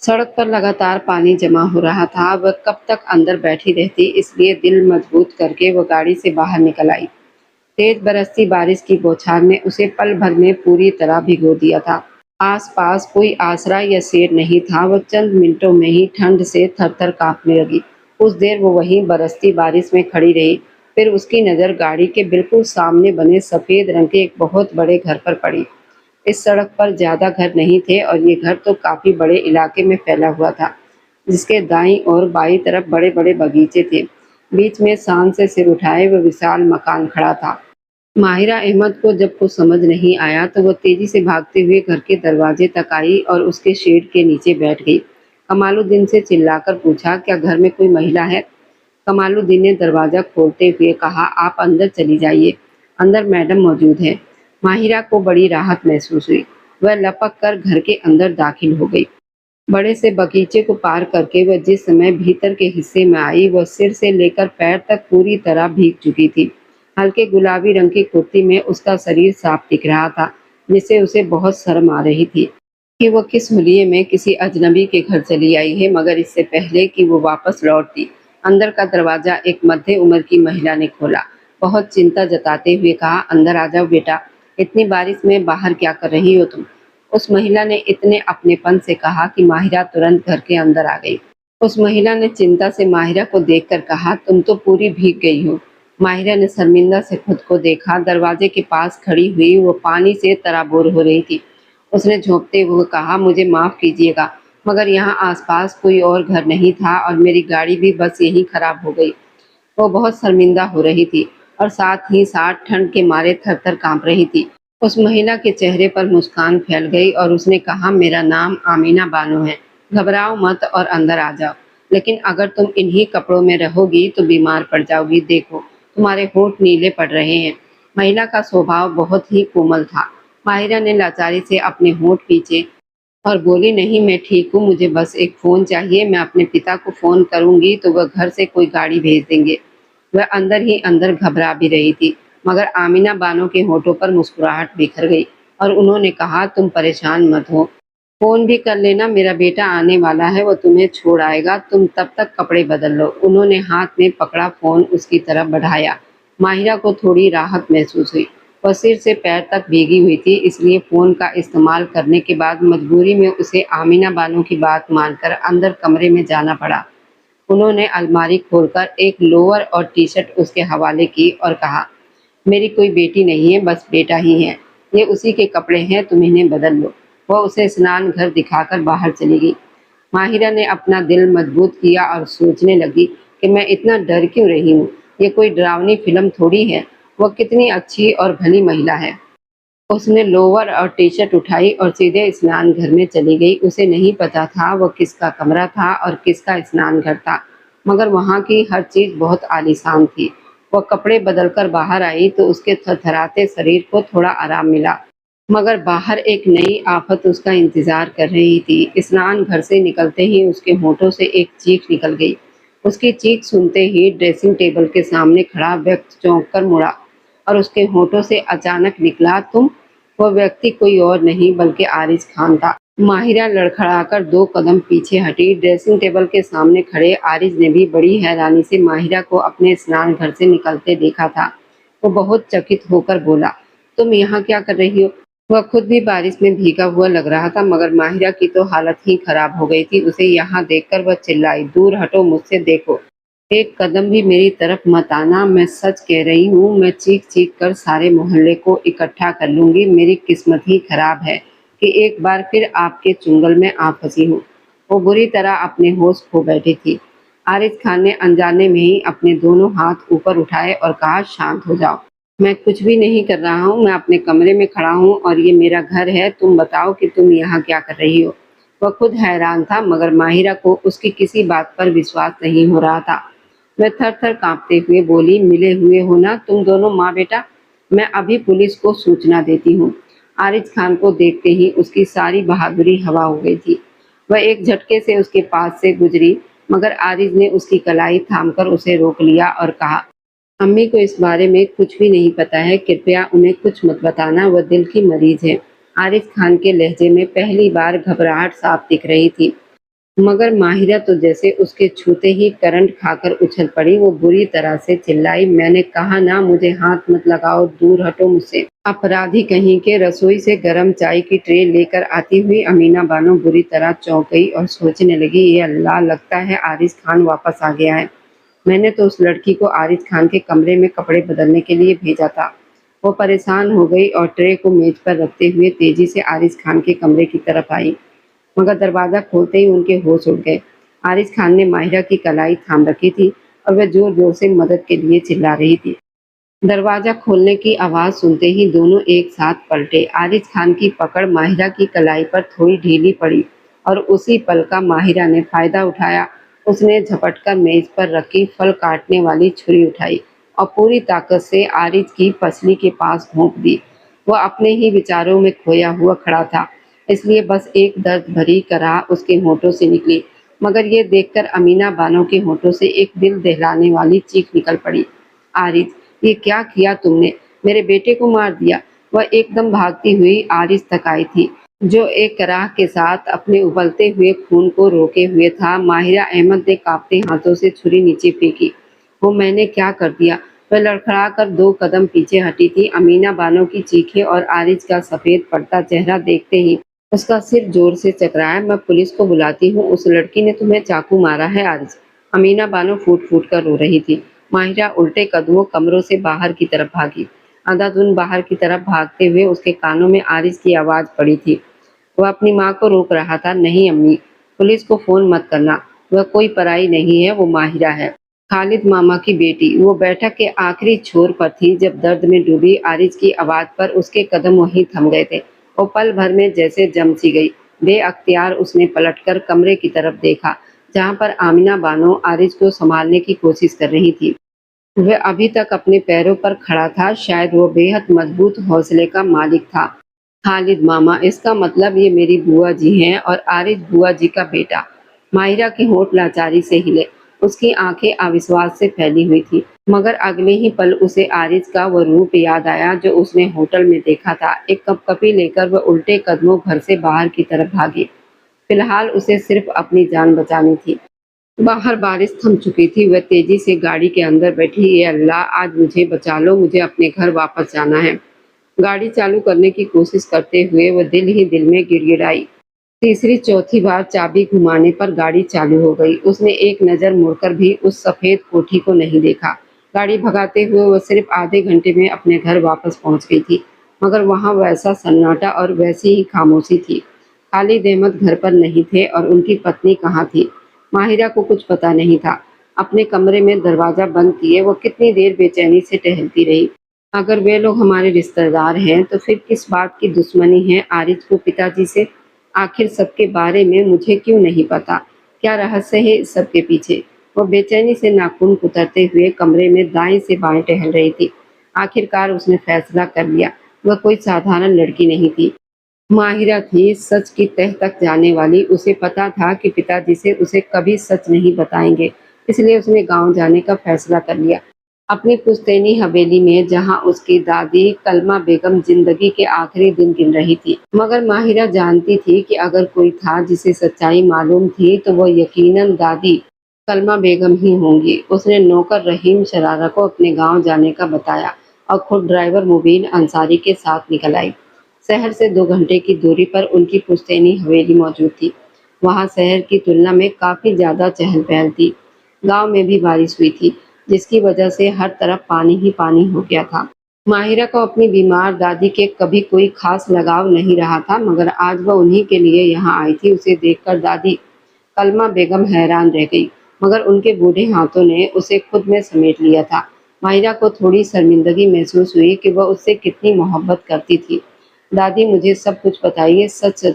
सड़क पर लगातार पानी जमा हो रहा था। वह कब तक अंदर बैठी रहती, इसलिए दिल मजबूत करके वह गाड़ी से बाहर निकल आई। तेज बरसती बारिश की बौछार ने उसे पल भर में पूरी तरह भिगो दिया था। आसपास कोई आसरा या शेर नहीं था। वह चंद मिनटों में ही ठंड से थरथर कांपने लगी। कुछ देर वो वहीं बरसती बारिश में खड़ी रही। फिर उसकी नज़र गाड़ी के बिल्कुल सामने बने सफ़ेद रंग के एक बहुत बड़े घर पर पड़ी। इस सड़क पर ज़्यादा घर नहीं थे और ये घर तो काफ़ी बड़े इलाके में फैला हुआ था, जिसके दाईं और बाईं तरफ बड़े-बड़े बगीचे थे। बीच में शान से सिर उठाए वह विशाल मकान खड़ा था। माहिरा अहमद को जब कुछ समझ नहीं आया तो वह तेजी से भागते हुए घर के दरवाजे तक आई और उसके शेड के नीचे बैठ गई। कमालुद्दीन से चिल्लाकर पूछा, क्या घर में कोई महिला है? कमालुद्दीन ने दरवाजा खोलते हुए कहा, आप अंदर चली जाइए, अंदर मैडम मौजूद है। माहिरा को बड़ी राहत महसूस हुई। वह लपक कर घर के अंदर दाखिल हो गई। बड़े से बगीचे को पार करके वह जिस समय भीतर के हिस्से में आई, वह सिर से लेकर पैर तक पूरी तरह भीग चुकी थी। हल्के गुलाबी रंग की कुर्ती में उसका शरीर साफ दिख रहा था, जिससे उसे बहुत शर्म आ रही थी कि वह किस हुलिये में किसी अजनबी के घर चली आई है। मगर इससे पहले कि वो वापस लौटती, अंदर का दरवाजा एक मध्य उम्र की महिला ने खोला। बहुत चिंता जताते हुए कहा, अंदर आ जाओ बेटा, इतनी बारिश में बाहर क्या कर रही हो तुम? उस महिला ने इतने अपनेपन से कहा कि माहिरा तुरंत घर के अंदर आ गई। उस महिला ने चिंता से माहिरा को देखकर कहा, तुम तो पूरी भीग गई हो। माहिरा ने शर्मिंदा से खुद को देखा। दरवाजे के पास खड़ी हुई वो पानी से तराबोर हो रही थी। उसने झोंकते हुए कहा, मुझे माफ कीजिएगा, मगर यहाँ आसपास कोई और घर नहीं था और मेरी गाड़ी भी बस यहीं खराब हो गई। वो बहुत शर्मिंदा हो रही थी और साथ ही साथ ठंड के मारे थर-थर काँप रही थी। उस महिला के चेहरे पर मुस्कान फैल गई और उसने कहा, मेरा नाम आमीना बानो है। घबराओ मत और अंदर आ जाओ। लेकिन अगर तुम इन्हीं कपड़ों में रहोगी तो बीमार पड़ जाओगी। देखो, तुम्हारे होंठ नीले पड़ रहे हैं। महिला का स्वभाव बहुत ही कोमल था। माहिरा ने लाचारी से अपने होंठ खींचे और बोली, नहीं मैं ठीक हूँ, मुझे बस एक फ़ोन चाहिए। मैं अपने पिता को फ़ोन करूँगी तो वह घर से कोई गाड़ी भेज देंगे। वह अंदर ही अंदर घबरा भी रही थी, मगर आमिना बानो के होठों पर मुस्कुराहट बिखर गई और उन्होंने कहा, तुम परेशान मत हो, फ़ोन भी कर लेना, मेरा बेटा आने वाला है, वो तुम्हें छोड़ आएगा, तुम तब तक कपड़े बदल लो। उन्होंने हाथ में पकड़ा फ़ोन उसकी तरफ बढ़ाया। माहिरा को थोड़ी राहत महसूस हुई। वह सिर से पैर तक भीगी हुई थी, इसलिए फ़ोन का इस्तेमाल करने के बाद मजबूरी में उसे आमिना बानो की बात मानकर अंदर कमरे में जाना पड़ा। उन्होंने अलमारी खोलकर एक लोअर और टी-शर्ट उसके हवाले की और कहा, मेरी कोई बेटी नहीं है, बस बेटा ही है। ये उसी के कपड़े हैं, तुम इन्हें बदल लो। वह उसे स्नान घर दिखाकर बाहर चली गई। माहिरा ने अपना दिल मजबूत किया और सोचने लगी कि मैं इतना डर क्यों रही हूँ। ये कोई डरावनी फिल्म थोड़ी है। वह कितनी अच्छी और भली महिला है। उसने लोअर और टी-शर्ट उठाई और सीधे स्नान घर में चली गई। उसे नहीं पता था वह किसका कमरा था और किसका स्नान घर था, मगर वहाँ की हर चीज़ बहुत आलीशान थी। वह कपड़े बदलकर बाहर आई तो उसके थरथराते शरीर को थोड़ा आराम मिला, मगर बाहर एक नई आफत उसका इंतजार कर रही थी। स्नान घर से निकलते ही उसके होठों से एक चीख निकल गई। उसकी चीख सुनते ही ड्रेसिंग टेबल के सामने खड़ा व्यक्ति चौंक कर मुड़ा और उसके होठों से अचानक निकला, तुम? वह व्यक्ति कोई और नहीं बल्कि आरिज खान था। माहिरा लड़खड़ाकर 2 कदम पीछे हटी। ड्रेसिंग टेबल के सामने खड़े आरिज ने भी बड़ी हैरानी से माहिरा को अपने स्नान घर से निकलते देखा था। वो बहुत चकित होकर बोला, तुम यहाँ क्या कर रही हो? वह खुद भी बारिश में भीगा हुआ लग रहा था, मगर माहिरा की तो हालत ही खराब हो गई थी। उसे यहाँ देखकर वह चिल्लाई, दूर हटो मुझसे, देखो, एक कदम भी मेरी तरफ मत आना। मैं सच कह रही हूँ, मैं चीख चीख कर सारे मोहल्ले को इकट्ठा कर लूंगी। मेरी किस्मत ही खराब है कि एक बार फिर आपके चुंगल में आ फंसी हूँ। वो बुरी तरह अपने होश खो बैठी थी। आरिज खान ने अनजाने में ही अपने दोनों हाथ ऊपर उठाए और कहा, शांत हो जाओ, मैं कुछ भी नहीं कर रहा हूँ। मैं अपने कमरे में खड़ा हूँ और ये मेरा घर है। तुम बताओ कि तुम यहाँ क्या कर रही हो? वह खुद हैरान था, मगर माहिरा को उसकी किसी बात पर विश्वास नहीं हो रहा था। वह थर-थर काँपते हुए बोली, मिले हुए हो ना तुम दोनों माँ बेटा? मैं अभी पुलिस को सूचना देती हूँ। आरिज खान को देखते ही उसकी सारी बहादुरी हवा हो गई थी। वह एक झटके से उसके पास से गुजरी, मगर आरिज ने उसकी कलाई थामकर उसे रोक लिया और कहा, अम्मी को इस बारे में कुछ भी नहीं पता है, कृपया उन्हें कुछ मत बताना, वह दिल की मरीज है। आरिज खान के लहजे में पहली बार घबराहट साफ दिख रही थी, मगर माहिरा तो जैसे उसके छूते ही करंट खाकर उछल पड़ी। वो बुरी तरह से चिल्लाई, मैंने कहा ना, मुझे हाथ मत लगाओ, दूर हटो मुझसे। अपराधी कहीं के। रसोई से गर्म चाय की ट्रे लेकर आती हुई अमीना बानो बुरी तरह चौंक गई और सोचने लगी, ये अल्लाह, लगता है आरिज खान वापस आ गया है। मैंने तो उस लड़की को आरिज खान के कमरे में कपड़े बदलने के लिए भेजा था। वो परेशान हो गई और ट्रे को मेज पर रखते हुए तेजी से आरिज खान के कमरे की तरफ आई, मगर दरवाजा खोलते ही उनके होश उड़ गए। आरिज खान ने माहिरा की कलाई थाम रखी थी और वह जोर जोर से मदद के लिए चिल्ला रही थी। दरवाजा खोलने की आवाज सुनते ही दोनों एक साथ पलटे। आरिज खान की पकड़ माहिरा की कलाई पर थोड़ी ढीली पड़ी और उसी पल का माहिरा ने फायदा उठाया। उसने झपटकर मेज पर रखी फल काटने वाली छुरी उठाई और पूरी ताकत से आरिज की पसली के पास घोंप दी। वह अपने ही विचारों में खोया हुआ खड़ा था, इसलिए बस एक दर्द भरी कराह उसके होठों से निकली, मगर ये देखकर अमीना बानो के होठों से एक दिल दहलाने वाली चीख निकल पड़ी, आरिज, ये क्या किया तुमने? मेरे बेटे को मार दिया। वह एकदम भागती हुई आरिज तक आई थी, जो एक कराह के साथ अपने उबलते हुए खून को रोके हुए था। माहिरा अहमद ने कांपते हाथों से छुरी नीचे फेंकी। वो मैंने क्या कर दिया? वह लड़खड़ा कर 2 कदम पीछे हटी थी। अमीना बानो की चीखें और आरिज का सफेद पड़ता चेहरा देखते ही उसका सिर जोर से चकराया। मैं पुलिस को बुलाती हूँ, उस लड़की ने तुम्हें चाकू मारा है आरिज। अमीना बानो फूट फूट कर रो रही थी। माहिरा उल्टे कदमों कमरों से बाहर की तरफ भागी। अंधाधुंध बाहर की तरफ भागते हुए उसके कानों में आरिज की आवाज पड़ी थी। वह अपनी माँ को रोक रहा था, नहीं अम्मी, पुलिस को फोन मत करना, वह कोई पराई नहीं है, वो माहिरा है, खालिद मामा की बेटी। वो बैठक के आखिरी छोर पर थी जब दर्द में डूबी आरिज की आवाज पर उसके कदम वहीं थम गए थे। वो पल भर में जैसे जम सी गई। बेअख्तियार उसने पलटकर कमरे की तरफ देखा, जहाँ पर आमिना बानो आरिज को संभालने की कोशिश कर रही थी। वह अभी तक अपने पैरों पर खड़ा था, शायद वो बेहद मजबूत हौसले का मालिक था। खालिद मामा, इसका मतलब ये मेरी बुआ जी हैं और आरिज बुआ जी का बेटा। माहिरा के होंठ लाचारी से हिले, उसकी आंखें अविश्वास से फैली हुई थी, मगर अगले ही पल उसे आरिज का वह रूप याद आया जो उसने होटल में देखा था। एक कपकपी लेकर वह उल्टे कदमों घर से बाहर की तरफ भागी। फिलहाल उसे सिर्फ अपनी जान बचानी थी। बाहर बारिश थम चुकी थी। वह तेजी से गाड़ी के अंदर बैठी। ये अल्लाह, आज मुझे बचा लो, मुझे अपने घर वापस जाना है। गाड़ी चालू करने की कोशिश करते हुए वह दिल ही दिल में गिड़गिड़ाई। तीसरी चौथी बार चाबी घुमाने पर गाड़ी चालू हो गई। उसने एक नज़र मुड़कर भी उस सफ़ेद कोठी को नहीं देखा। गाड़ी भगाते हुए वह सिर्फ आधे घंटे में अपने घर वापस पहुंच गई थी, मगर वहां वैसा सन्नाटा और वैसी ही खामोशी थी। खालिद अहमद घर पर नहीं थे और उनकी पत्नी कहाँ थी? माहिरा को कुछ पता नहीं था। अपने कमरे में दरवाज़ा बंद किए वो कितनी देर बेचैनी से टहलती रही। अगर वे लोग हमारे रिश्तेदार हैं तो फिर किस बात की दुश्मनी है आरिज को पिताजी से? आखिर सबके बारे में मुझे क्यों नहीं पता? क्या रहस्य है इस सब के पीछे? वह बेचैनी से नाखून कुतरते हुए कमरे में दाएं से बाएं टहल रही थी। आखिरकार उसने फैसला कर लिया, वह कोई साधारण लड़की नहीं थी, माहिरा थी, सच की तह तक जाने वाली। उसे पता था कि पिताजी से उसे कभी सच नहीं बताएंगे, इसलिए उसने गांव जाने का फैसला कर लिया। अपनी पुश्तैनी हवेली में, जहां उसकी दादी कलमा बेगम जिंदगी के आखिरी दिन गिन रही थी। मगर माहिरा जानती थी कि अगर कोई था जिसे सच्चाई मालूम थी तो वह यकीनन दादी कलमा बेगम ही होंगी। उसने नौकर रहीम शरारा को अपने गांव जाने का बताया और खुद ड्राइवर मुबीन अंसारी के साथ निकल आई। शहर से 2 घंटे की दूरी पर उनकी पुश्तैनी हवेली मौजूद थी। वहां शहर की तुलना में काफी ज्यादा चहल पहल थी। गांव में भी बारिश हुई थी, जिसकी वजह से हर तरफ पानी ही पानी हो गया था। माहिरा को अपनी बीमार दादी के कभी कोई खास लगाव नहीं रहा था, मगर आज वह उन्हीं के लिए यहाँ आई थी। उसे देखकर दादी कलमा बेगम हैरान रह गई, मगर उनके बूढ़े हाथों ने उसे खुद में समेट लिया था। माहिरा को थोड़ी शर्मिंदगी महसूस हुई कि वह उससे कितनी मोहब्बत करती थी। दादी, मुझे सब कुछ बताइए, सच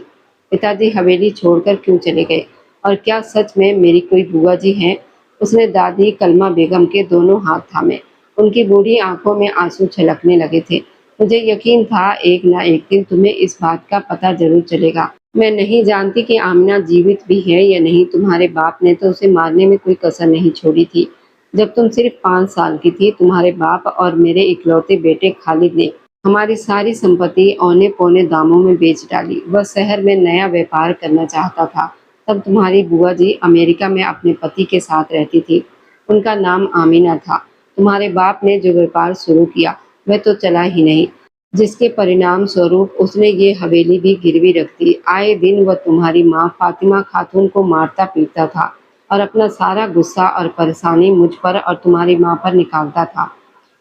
पिताजी हवेली छोड़कर क्यों चले गए, और क्या सच में मेरी कोई बुआ जी हैं? उसने दादी कलमा बेगम के दोनों हाथ थामे। उनकी बूढ़ी आंखों में आंसू छलकने लगे थे। मुझे यकीन था एक ना एक दिन तुम्हें इस बात का पता जरूर चलेगा। मैं नहीं जानती कि आमिना जीवित भी है या नहीं। तुम्हारे बाप ने तो उसे मारने में कोई कसर नहीं छोड़ी थी। जब तुम सिर्फ 5 साल की थी, तुम्हारे बाप और मेरे इकलौते बेटे खालिद ने हमारी सारी संपत्ति औने पौने दामों में बेच डाली। वह शहर में नया व्यापार करना चाहता था। तब तुम्हारी बुआ जी अमेरिका में अपने पति के साथ रहती थी। उनका नाम आमिना था। तुम्हारे बाप ने जो व्यापार शुरू किया वह तो चला ही नहीं, जिसके परिणाम स्वरूप उसने ये हवेली भी गिरवी रख दी। आए दिन वह तुम्हारी माँ फातिमा खातून को मारता पीटता था और अपना सारा गुस्सा और परेशानी मुझ पर और तुम्हारी माँ पर निकालता था।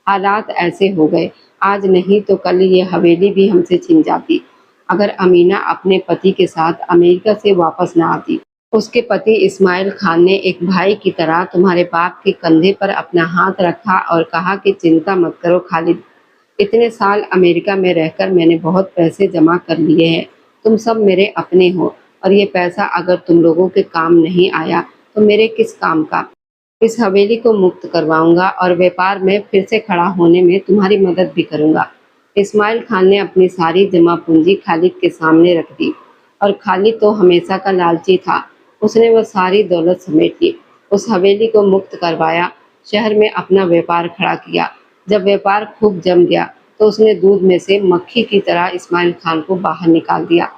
हालात ऐसे हो गए, आज नहीं तो कल ये हवेली भी हमसे छिन जाती, अगर अमीना अपने पति के साथ अमेरिका से वापस न आती। उसके पति इस्माइल खान ने एक भाई की तरह तुम्हारे बाप के कंधे पर अपना हाथ रखा और कहा कि चिंता मत करो खालिद, इतने साल अमेरिका में रहकर मैंने बहुत पैसे जमा कर लिए हैं। तुम सब मेरे अपने हो, और ये पैसा अगर तुम लोगों के काम नहीं आया तो मेरे किस काम का। इस हवेली को मुक्त करवाऊंगा और व्यापार में फिर से खड़ा होने में तुम्हारी मदद भी करूंगा। इस्माइल खान ने अपनी सारी जमा पूंजी खालिद के सामने रख दी, और खालिद तो हमेशा का लालची था। उसने वह सारी दौलत समेट ली, उस हवेली को मुक्त करवाया, शहर में अपना व्यापार खड़ा किया। जब व्यापार खूब जम गया तो उसने दूध में से मक्खी की तरह इस्माइल खान को बाहर निकाल दिया।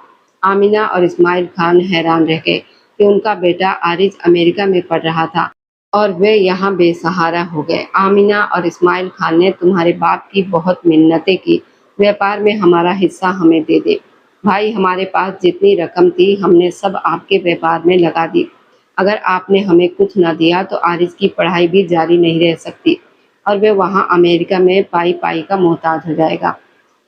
आमिना और इस्माइल खान हैरान रह गए कि उनका बेटा आरिज अमेरिका में पढ़ रहा था और वे यहाँ बेसहारा हो गए। आमिना और इस्माइल खान ने तुम्हारे बाप की बहुत मिन्नतें की, व्यापार में हमारा हिस्सा हमें दे दे। भाई, हमारे पास जितनी रकम थी हमने सब आपके व्यापार में लगा दी। अगर आपने हमें कुछ न दिया तो आरिज की पढ़ाई भी जारी नहीं रह सकती और वे वहाँ अमेरिका में पाई पाई का मोहताज हो जाएगा।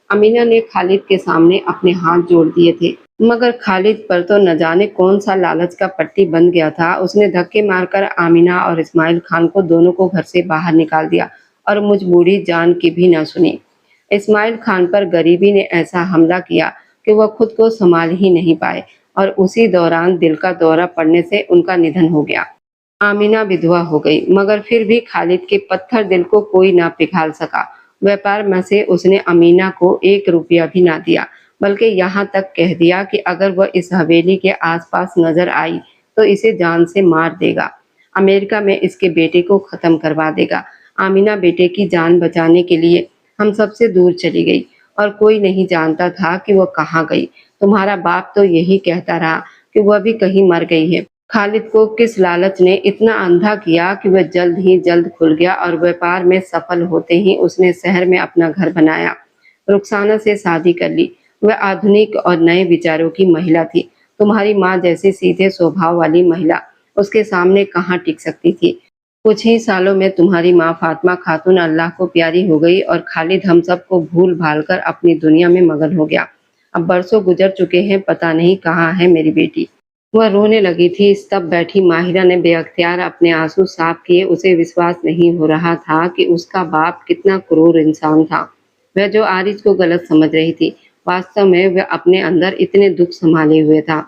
अमीना ने खालिद के सामने अपने हाथ जोड़ दिए थे, मगर खालिद पर तो न जाने कौन सा लालच का पट्टी बन गया था। उसने धक्के मारकर आमिना और इस्माइल खान को दोनों को घर से बाहर निकाल दिया और मुझ बूढ़ी जान की भी न सुनी। इस्माइल खान पर गरीबी ने ऐसा हमला किया कि वह खुद को संभाल ही नहीं पाए और उसी दौरान दिल का दौरा पड़ने से उनका निधन हो गया। आमिना विधवा हो गई, मगर फिर भी खालिद के पत्थर दिल को कोई ना पिघाल सका। व्यापार में से उसने अमीना को 1 रुपया भी ना दिया, बल्कि यहाँ तक कह दिया कि अगर वह इस हवेली के आसपास नजर आई तो इसे जान से मार देगा, अमेरिका में इसके बेटे को खत्म करवा देगा। आमिना बेटे की जान बचाने के लिए हम सबसे दूर चली गई और कोई नहीं जानता था कि वह कहाँ गई। तुम्हारा बाप तो यही कहता रहा कि वह भी कहीं मर गई है। खालिद को किस लालच ने इतना अंधा किया कि वह जल्द ही जल्द खुल गया और व्यापार में सफल होते ही उसने शहर में अपना घर बनाया, रुखसाना से शादी कर ली। वह आधुनिक और नए विचारों की महिला थी। तुम्हारी माँ जैसी सीधे स्वभाव वाली महिला उसके सामने कहाँ टिक सकती थी। कुछ ही सालों में तुम्हारी माँ फातिमा खातून अल्लाह को प्यारी हो गई और खालिद हम सबको भूल भाल कर अपनी दुनिया में मगन हो गया। अब बरसों गुजर चुके हैं, पता नहीं कहाँ है मेरी बेटी। वह रोने लगी थी। तब बैठी माहिरा ने बेअख्तियार अपने आंसू साफ किए। उसे विश्वास नहीं हो रहा था कि उसका बाप कितना क्रूर इंसान था। वह जो आरिज को गलत समझ रही थी, वास्तव में वह अपने अंदर इतने दुख संभाले हुए था।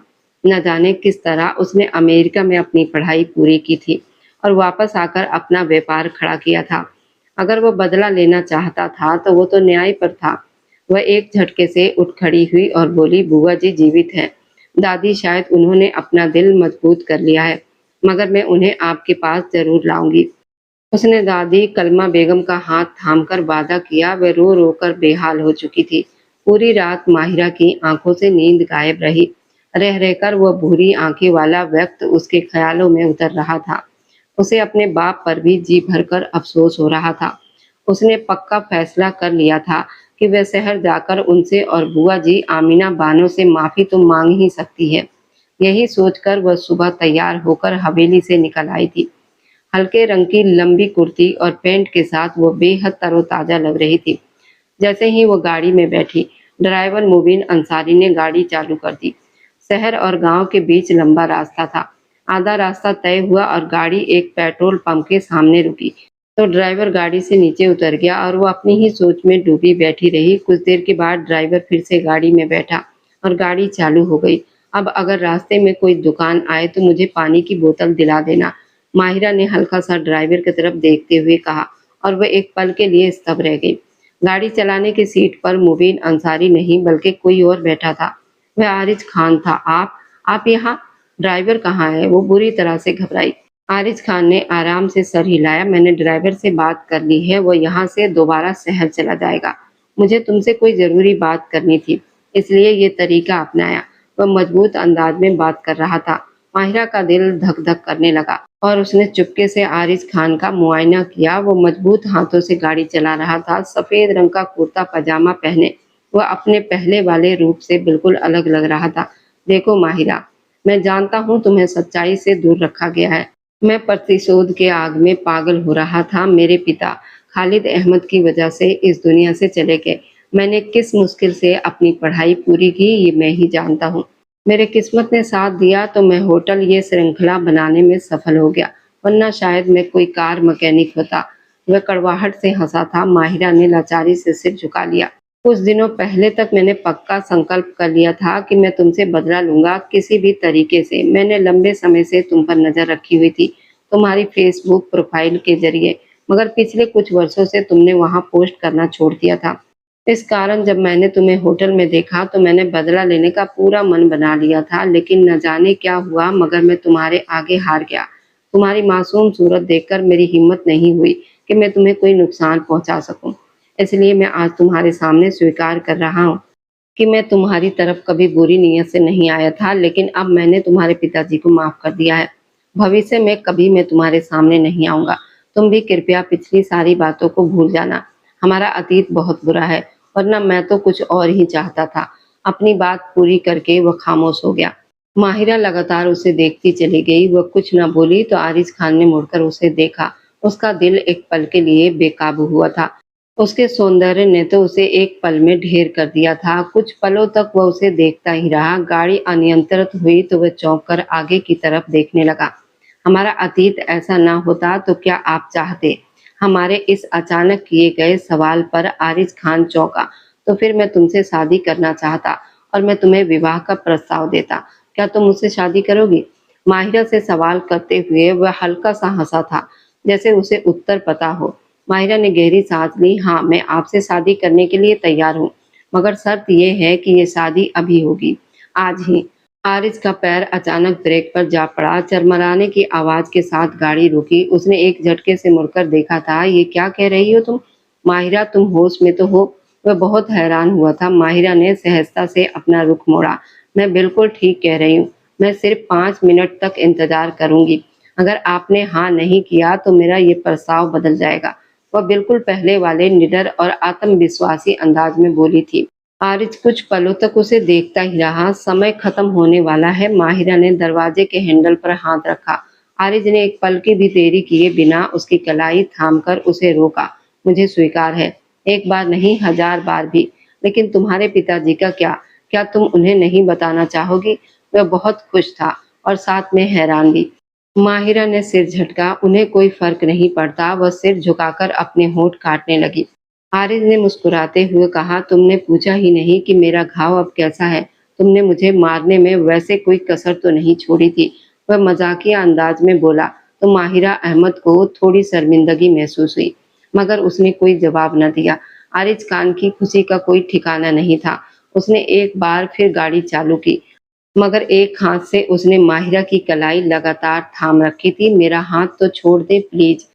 न जाने किस तरह उसने अमेरिका में अपनी पढ़ाई पूरी की थी और वापस आकर अपना व्यापार खड़ा किया था। अगर वो बदला लेना चाहता था तो वो तो न्याय पर था। वह एक झटके से उठ खड़ी हुई और बोली, बुआ जी जीवित हैं। दादी, शायद उन्होंने अपना दिल मजबूत कर लिया है, मगर मैं उन्हें आपके पास जरूर लाऊंगी। उसने दादी कलमा बेगम का हाथ थामकर वादा किया। वह रो रो कर बेहाल हो चुकी थी। पूरी रात माहिरा की आंखों से नींद गायब रही। रह रहकर वह भूरी आंखें वाला व्यक्त उसके ख्यालों में उतर रहा था। उसे अपने बाप पर भी जी भरकर अफसोस हो रहा था। उसने पक्का फैसला कर लिया था कि वह शहर जाकर उनसे और बुआ जी आमीना बानो से माफी तो मांग ही सकती है। यही सोचकर वह सुबह तैयार होकर हवेली से निकल आई थी। हल्के रंग की लंबी कुर्ती और पैंट के साथ वो बेहद तरोताजा लग रही थी। जैसे ही वो गाड़ी में बैठी, ड्राइवर मुबीन अंसारी ने गाड़ी चालू कर दी। शहर और गांव के बीच लंबा रास्ता था। आधा रास्ता तय हुआ और गाड़ी एक पेट्रोल पंप के सामने रुकी। तो ड्राइवर गाड़ी से नीचे उतर गया और वो अपनी ही सोच में डूबी बैठी रही। कुछ देर के बाद ड्राइवर फिर से गाड़ी में बैठा और गाड़ी चालू हो गई। अब अगर रास्ते में कोई दुकान आए तो मुझे पानी की बोतल दिला देना, माहिरा ने हल्का सा ड्राइवर की तरफ देखते हुए कहा, और वह एक पल के लिए स्तब्ध रह गई। गाड़ी चलाने की सीट पर मुबीन अंसारी नहीं बल्कि कोई और बैठा था। वह आरिज खान था। आप यहाँ? ड्राइवर कहाँ है? वो बुरी तरह से घबराई। आरिज खान ने आराम से सर हिलाया। मैंने ड्राइवर से बात कर ली है, वो यहाँ से दोबारा शहर चला जाएगा। मुझे तुमसे कोई जरूरी बात करनी थी, इसलिए ये तरीका अपनाया। वह मजबूत अंदाज में बात कर रहा था। माहिरा का दिल धक धक करने लगा और उसने चुपके से आरिज खान का मुआयना किया। वो मजबूत हाथों से गाड़ी चला रहा था। सफेद रंग का कुर्ता पजामा पहने वह अपने पहले वाले रूप से बिल्कुल अलग लग रहा था। देखो माहिरा, मैं जानता हूँ तुम्हें सच्चाई से दूर रखा गया है। मैं प्रतिशोध के आग में पागल हो रहा था। मेरे पिता खालिद अहमद की वजह से इस दुनिया से चले गए। मैंने किस मुश्किल से अपनी पढ़ाई पूरी की ये मैं ही जानता हूँ। मेरे किस्मत ने साथ दिया तो मैं होटल ये श्रृंखला बनाने में सफल हो गया, वरना शायद मैं कोई कार मैकेनिक होता। वह कड़वाहट से हंसा था। माहिरा ने लाचारी से सिर झुका लिया। कुछ दिनों पहले तक मैंने पक्का संकल्प कर लिया था कि मैं तुमसे बदला लूंगा किसी भी तरीके से। मैंने लंबे समय से तुम पर नजर रखी हुई थी, तुम्हारी फेसबुक प्रोफाइल के जरिए, मगर पिछले कुछ वर्षों से तुमने वहां पोस्ट करना छोड़ दिया था। इस कारण जब मैंने तुम्हें होटल में देखा तो मैंने बदला लेने का पूरा मन बना लिया था, लेकिन न जाने क्या हुआ मगर मैं तुम्हारे आगे हार गया। तुम्हारी मासूम सूरत देखकर मेरी हिम्मत नहीं हुई कि मैं तुम्हें कोई नुकसान पहुंचा सकूं। इसलिए मैं आज तुम्हारे सामने स्वीकार कर रहा हूँ कि मैं तुम्हारी तरफ कभी बुरी नीयत से नहीं आया था, लेकिन अब मैंने तुम्हारे पिताजी को माफ कर दिया है। भविष्य में कभी मैं तुम्हारे सामने नहीं आऊंगा। तुम भी कृपया पिछली सारी बातों को भूल जाना। हमारा अतीत बहुत बुरा है, वरना मैं तो कुछ और ही चाहता था। अपनी बात पूरी करके वह खामोश हो गया। माहिरा लगातार उसे देखती चली गई। वह कुछ न बोली तो आरिज खान ने मुड़कर उसे देखा। उसका दिल एक पल के लिए बेकाबू हुआ था। उसके सौंदर्य ने तो उसे एक पल में ढेर कर दिया था। कुछ पलों तक वह उसे देखता ही रहा। गाड़ी अनियंत्रित हुई तो वह चौंक कर आगे की तरफ देखने लगा। हमारा अतीत ऐसा ना होता तो क्या आप चाहते? हमारे इस अचानक किए गए सवाल पर आरिज खान चौंका। तो फिर मैं तुमसे शादी करना चाहता और मैं तुम्हें विवाह का प्रस्ताव देता। क्या तुम मुझसे शादी करोगी? माहिरा से सवाल करते हुए वह हल्का सा हंसा था, जैसे उसे उत्तर पता हो। माहिरा ने गहरी सांस ली। हाँ, मैं आपसे शादी करने के लिए तैयार हूँ, मगर शर्त यह है कि ये शादी अभी होगी, आज ही। आरिज का पैर अचानक ब्रेक पर जा पड़ा। चरमराने की आवाज के साथ गाड़ी रुकी। उसने एक झटके से मुड़कर देखा था। ये क्या कह रही हो तुम? माहिरा, तुम होश में तो हो? वह बहुत हैरान हुआ था। माहिरा ने सहजता से अपना रुख मोड़ा। मैं बिल्कुल ठीक कह रही हूँ। मैं सिर्फ 5 मिनट तक इंतजार करूंगी। अगर आपने हाँ नहीं किया तो मेरा ये प्रस्ताव बदल जाएगा। वह बिल्कुल पहले वाले निडर और आत्मविश्वासी अंदाज में बोली थी। आरिज कुछ पलों तक उसे देखता ही रहा। समय खत्म होने वाला है। माहिरा ने दरवाजे के हैंडल पर हाथ रखा। आरिज ने एक पल की भी देरी किए बिना उसकी कलाई थामकर उसे रोका। मुझे स्वीकार है, एक बार नहीं 1000 बार भी। लेकिन तुम्हारे पिताजी का क्या? क्या तुम उन्हें नहीं बताना चाहोगी? वह बहुत खुश था और साथ में हैरान भी। माहिरा ने सिर झटका। उन्हें कोई फर्क नहीं पड़ता। वह सिर झुकाकर अपने होंठ काटने लगी। आरिज ने मुस्कुराते हुए कहा, तुमने पूछा ही नहीं कि मेरा घाव अब कैसा है। तुमने मुझे मारने में वैसे कोई कसर तो नहीं छोड़ी थी। वह मजाकिया अंदाज में बोला, तो माहिरा अहमद को थोड़ी शर्मिंदगी महसूस हुई, मगर उसने कोई जवाब न दिया। आरिज खान की खुशी का कोई ठिकाना नहीं था। उसने एक बार फिर गाड़ी चालू की, मगर एक हाथ से उसने माहिरा की कलाई लगातार थाम रखी थी। मेरा हाथ तो छोड़ दे प्लीज,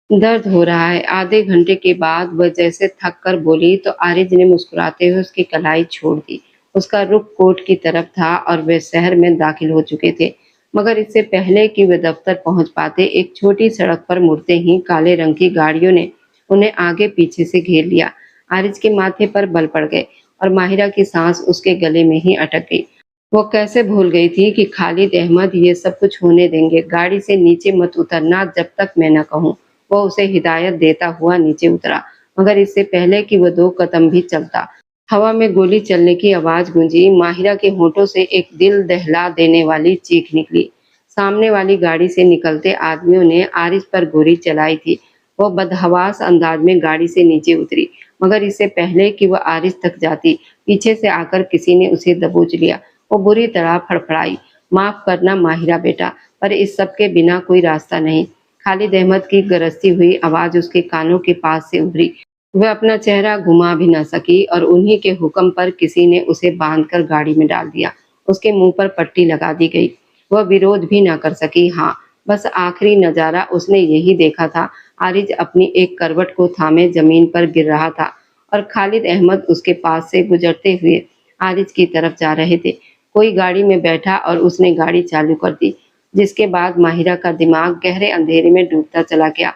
दर्द हो रहा है। आधे घंटे के बाद वह जैसे थक कर बोली तो आरिज ने मुस्कुराते हुए उसकी कलाई छोड़ दी। उसका रुख कोर्ट की तरफ था और वे शहर में दाखिल हो चुके थे, मगर इससे पहले कि वे दफ्तर पहुंच पाते, एक छोटी सड़क पर मुड़ते ही काले रंग की गाड़ियों ने उन्हें आगे पीछे से घेर लिया। आरिज के माथे पर बल पड़ गए और माहिरा की सांस उसके गले में ही अटक गई। वो कैसे भूल गई थी कि खालिद अहमद ये सब कुछ होने देंगे। गाड़ी से नीचे मत उतरना जब तक मैं न कहूं। वो उसे हिदायत देता हुआ नीचे उतरा, मगर इससे पहले कि वह 2 कदम भी चलता, हवा में गोली चलने की आवाज गूंजी। माहिरा के होठों से एक दिल दहला देने वाली चीख निकली। सामने वाली गाड़ी से निकलते आदमियों ने आरिज पर गोली चलाई थी। वो बदहवास अंदाज में गाड़ी से नीचे उतरी, मगर इससे पहले कि वह आरिज तक जाती, पीछे से आकर किसी ने उसे दबोच लिया। वो बुरी तरह फड़फड़ाई, माफ करना माहिरा बेटा, पर इस सब के बिना कोई रास्ता नहीं। खालिद अहमद की गरजती हुई आवाज उसके कानों के पास से उभरी। वह अपना चेहरा घुमा भी न सकी और उन्हीं के हुक्म पर किसी ने उसे बांधकर गाड़ी में डाल दिया। उसके मुंह पर पट्टी लगा दी गई। वह विरोध भी न कर सकी। हाँ, बस आखिरी नजारा उसने यही देखा था। आरिज अपनी एक करवट को थामे जमीन पर गिर रहा था और खालिद अहमद उसके पास से गुजरते हुए आरिज की तरफ जा रहे थे। कोई गाड़ी में बैठा और उसने गाड़ी चालू कर दी, जिसके बाद माहिरा का दिमाग गहरे अंधेरे में डूबता चला गया।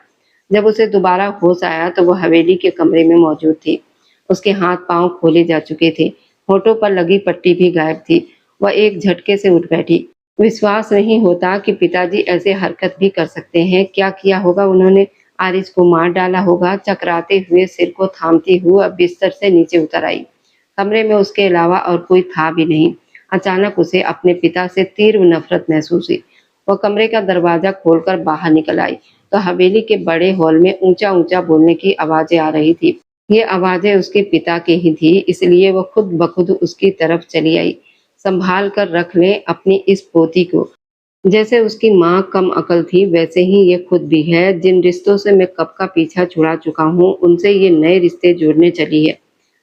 जब उसे दोबारा होश आया तो वह हवेली के कमरे में मौजूद थी। उसके हाथ पांव खोले जा चुके थे, होठों पर लगी पट्टी भी गायब थी। वह एक झटके से उठ बैठी। विश्वास नहीं होता कि पिताजी ऐसे हरकत भी कर सकते हैं। क्या किया होगा उन्होंने? आरिज को मार डाला होगा। चकराते हुए सिर को थामती हुई बिस्तर से नीचे उतर आई। कमरे में उसके अलावा और कोई था भी नहीं। अचानक उसे अपने पिता से तीव्र नफरत महसूस हुई। वह कमरे का दरवाजा खोलकर बाहर निकल आई तो हवेली के बड़े हॉल में ऊंचा ऊंचा बोलने की आवाजें आ रही थी। ये आवाजें उसके पिता की ही थी, इसलिए वह खुद ब खुद उसकी तरफ चली आई। संभाल कर रख ले अपनी इस पोती को। जैसे उसकी माँ कम अकल थी, वैसे ही ये खुद भी है। जिन रिश्तों से मैं कब का पीछा छुड़ा चुका हूँ, उनसे ये नए रिश्ते जोड़ने चली है।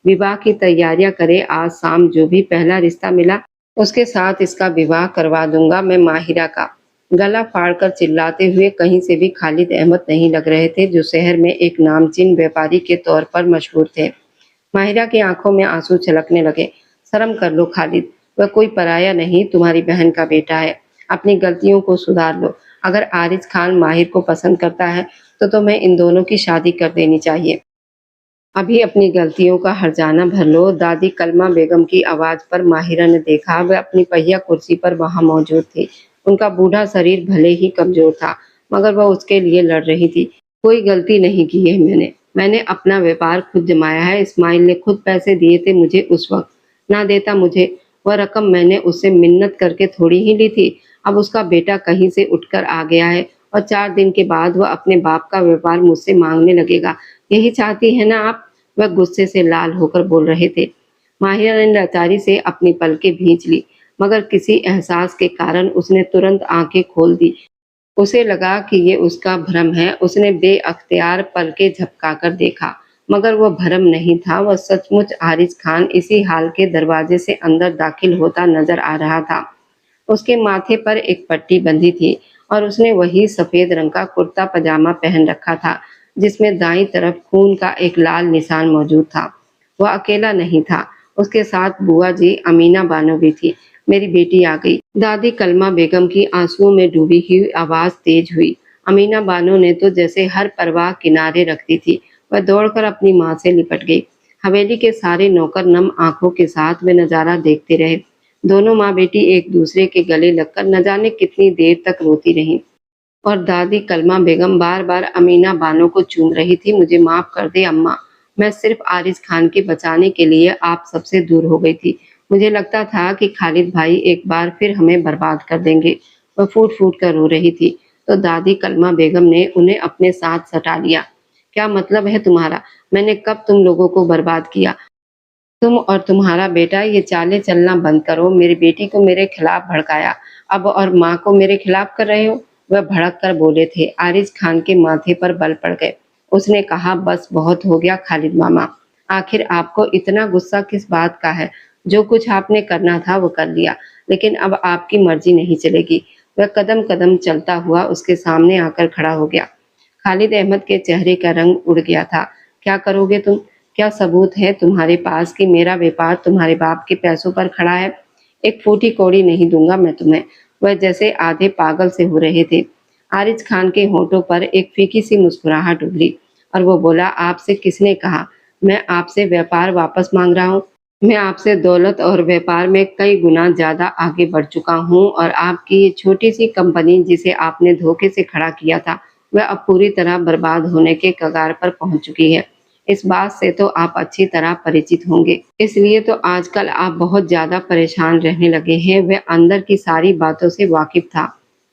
विवाह की तैयारियां करे। आज शाम जो भी पहला रिश्ता मिला, उसके साथ इसका विवाह करवा दूंगा मैं। माहिरा का गला फाड़कर चिल्लाते हुए कहीं से भी खालिद अहमद नहीं लग रहे थे, जो शहर में एक नामचीन व्यापारी के तौर पर मशहूर थे। माहिरा की आंखों में आंसू छलकने लगे। शर्म कर लो खालिद, वह कोई पराया नहीं, तुम्हारी बहन का बेटा है। अपनी गलतियों को सुधार लो। अगर आरिज खान माहिर को पसंद करता है तो तुम्हें इन दोनों की शादी कर देनी चाहिए। अभी अपनी गलतियों का हर्जाना भर लो। दादी कलमा बेगम की आवाज पर माहिरा ने देखा। वह अपनी पहिया कुर्सी पर वहां मौजूद थी। उनका बूढ़ा शरीर भले ही कमजोर था, मगर वह उसके लिए लड़ रही थी। कोई गलती नहीं की है मैंने। मैंने अपना व्यापार खुद जमाया है। इस्माइल ने खुद पैसे दिए थे मुझे उस वक्त। ना देता मुझे वह रकम, मैंने उससे मिन्नत करके थोड़ी ही ली थी। अब उसका बेटा कहीं से उठकर आ गया है और 4 दिन के बाद वह अपने बाप का व्यापार मुझसे मांगने लगेगा। यही चाहती है ना आप? वह गुस्से से लाल होकर बोल रहे थे। माहिरा ने लाचारी से अपनी पलकें भींच ली, मगर किसी एहसास के कारण उसने तुरंत आंखें खोल दी। उसे लगा कि ये उसका भ्रम है। उसने बेअख्तियार पलकें झपकाकर देखा, मगर वह भ्रम नहीं था। वह सचमुच आरिज खान इसी हाल के दरवाजे से अंदर दाखिल होता नजर आ रहा था। उसके माथे पर एक पट्टी बंधी थी और उसने वही सफेद रंग का कुर्ता पजामा पहन रखा था, जिसमें दाईं तरफ खून का एक लाल निशान मौजूद था। वह अकेला नहीं था, उसके साथ बुआ जी अमीना बानो भी थी। मेरी बेटी आ गई। दादी कलमा बेगम की आंसुओं में डूबी हुई आवाज तेज हुई। अमीना बानो ने तो जैसे हर परवाह किनारे रखती थी, वह दौड़कर अपनी माँ से लिपट गई। हवेली के सारे नौकर नम आंखों के साथ वे नजारा देखते रहे। दोनों माँ बेटी एक दूसरे के गले लगकर न जाने कितनी देर तक रोती रहीं और दादी कलमा बेगम बार बार अमीना बानो को चूम रही थी। मुझे माफ कर दे अम्मा, मैं सिर्फ आरिज खान के बचाने के लिए आप सबसे दूर हो गई थी। मुझे लगता था कि खालिद भाई एक बार फिर हमें बर्बाद कर देंगे। वह फूट फूट कर रो रही थी तो दादी कलमा बेगम ने उन्हें अपने साथ सटा लिया। क्या मतलब है तुम्हारा? मैंने कब तुम लोगों को बर्बाद किया? तुम और तुम्हारा बेटा ये चालें चलना बंद करो। मेरी बेटी को मेरे खिलाफ भड़काया, अब और माँ को मेरे खिलाफ कर रहे हो। वह भड़क कर बोले थे। आरिज खान के माथे पर बल पड़ गए। उसने कहा, बस बहुत हो गया खालिद मामा, आखिर आपको इतना गुस्सा किस बात का है? जो कुछ आपने करना था वो कर लिया, लेकिन अब आपकी मर्जी नहीं चलेगी। वह कदम कदम चलता हुआ उसके सामने आकर खड़ा हो गया। खालिद अहमद के चेहरे का रंग उड़ गया था। क्या करोगे तुम? क्या सबूत है तुम्हारे पास कि मेरा व्यापार तुम्हारे बाप के पैसों पर खड़ा है? एक फूटी कौड़ी नहीं दूंगा मैं तुम्हें। वह जैसे आधे पागल से हो रहे थे। आरिज खान के होठों पर एक फीकी सी मुस्कुराहट उभरी और वो बोला, आपसे किसने कहा मैं आपसे व्यापार वापस मांग रहा हूँ? मैं आपसे दौलत और व्यापार में कई गुना ज्यादा आगे बढ़ चुका हूँ और आपकी ये छोटी सी कंपनी जिसे आपने धोखे से खड़ा किया था, वह अब पूरी तरह बर्बाद होने के कगार पर पहुंच चुकी है। इस बात से तो आप अच्छी तरह परिचित होंगे, इसलिए तो आजकल आप बहुत ज्यादा परेशान रहने लगे हैं। वह अंदर की सारी बातों से वाकिफ था।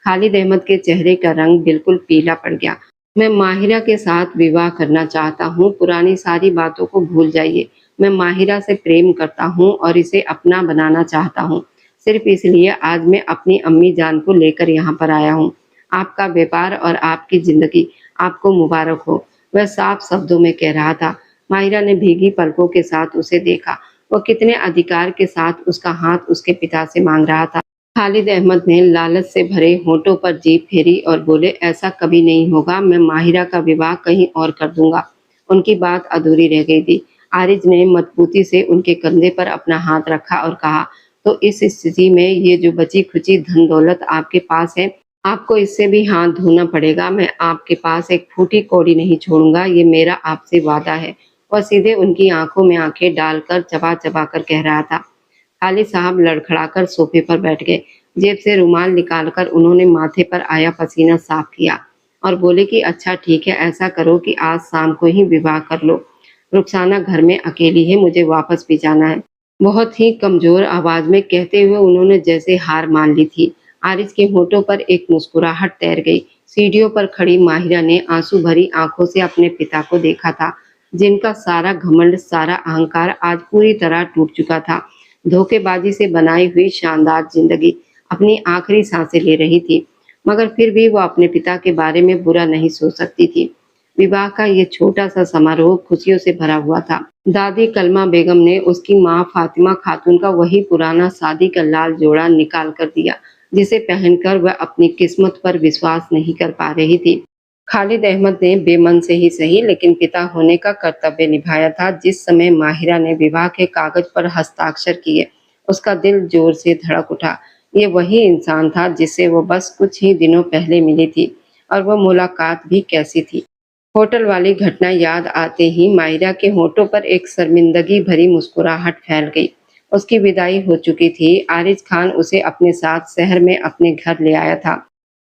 खालिद अहमद के चेहरे का रंग बिल्कुल पीला पड़ गया। मैं माहिरा के साथ विवाह करना चाहता हूँ। पुरानी सारी बातों को भूल जाइए। मैं माहिरा से प्रेम करता हूँ और इसे अपना बनाना चाहता हूँ। सिर्फ इसलिए आज मैं अपनी अम्मी जान को लेकर यहाँ पर आया हूँ। आपका व्यापार और आपकी जिंदगी आपको मुबारक हो। वह साफ शब्दों में कह रहा था। माहिरा ने भीगी पलकों के साथ उसे देखा। वो कितने अधिकार के साथ उसका हाथ उसके पिता से मांग रहा था। खालिद अहमद ने लालच से भरे होठों पर जीभ फेरी और बोले, ऐसा कभी नहीं होगा। मैं माहिरा का विवाह कहीं और कर दूंगा। उनकी बात अधूरी रह गई थी। आरिज ने मजबूती से उनके कंधे पर अपना हाथ रखा और कहा, तो इस स्थिति में ये जो बची खुची धन दौलत आपके पास है, आपको इससे भी हाथ धोना पड़ेगा। मैं आपके पास एक फूटी कौड़ी नहीं छोड़ूंगा, ये मेरा आपसे वादा है। वह सीधे उनकी आंखों में आंखें डालकर चबा चबा कर कह रहा था। खालिद साहब लड़खड़ाकर सोफे पर बैठ गए। जेब से रुमाल निकालकर उन्होंने माथे पर आया पसीना साफ किया और बोले कि अच्छा ठीक है, ऐसा करो कि आज शाम को ही विवाह कर लो। रुखसाना घर में अकेली है, मुझे वापस भी जाना है। बहुत ही कमजोर आवाज में कहते हुए उन्होंने जैसे हार मान ली थी। आरिज के होठों पर एक मुस्कुराहट तैर गई। सीढ़ियों पर खड़ी माहिरा ने आंसू भरी आंखों से अपने पिता को देखा था, जिनका सारा घमंड, सारा अहंकार आज पूरी तरह टूट चुका था। धोखेबाजी से बनाई हुई शानदार जिंदगी अपनी आखिरी सांसें ले रही थी, मगर फिर भी वो अपने पिता के बारे में बुरा नहीं सोच सकती थी। विवाह का ये छोटा सा समारोह खुशियों से भरा हुआ था। दादी कलमा बेगम ने उसकी माँ फातिमा खातून का वही पुराना शादी का लाल जोड़ा निकाल कर दिया, जिसे पहनकर वह अपनी किस्मत पर विश्वास नहीं कर पा रही थी। खालिद अहमद ने बेमन से ही सही लेकिन पिता होने का कर्तव्य निभाया था। जिस समय माहिरा ने विवाह के कागज पर हस्ताक्षर किए, उसका दिल जोर से धड़क उठा। ये वही इंसान था जिससे वो बस कुछ ही दिनों पहले मिली थी, और वह मुलाकात भी कैसी थी। होटल वाली घटना याद आते ही माहिरा के होठों पर एक शर्मिंदगी भरी मुस्कुराहट फैल गई। उसकी विदाई हो चुकी थी। आरिज खान उसे अपने साथ शहर में अपने घर ले आया था।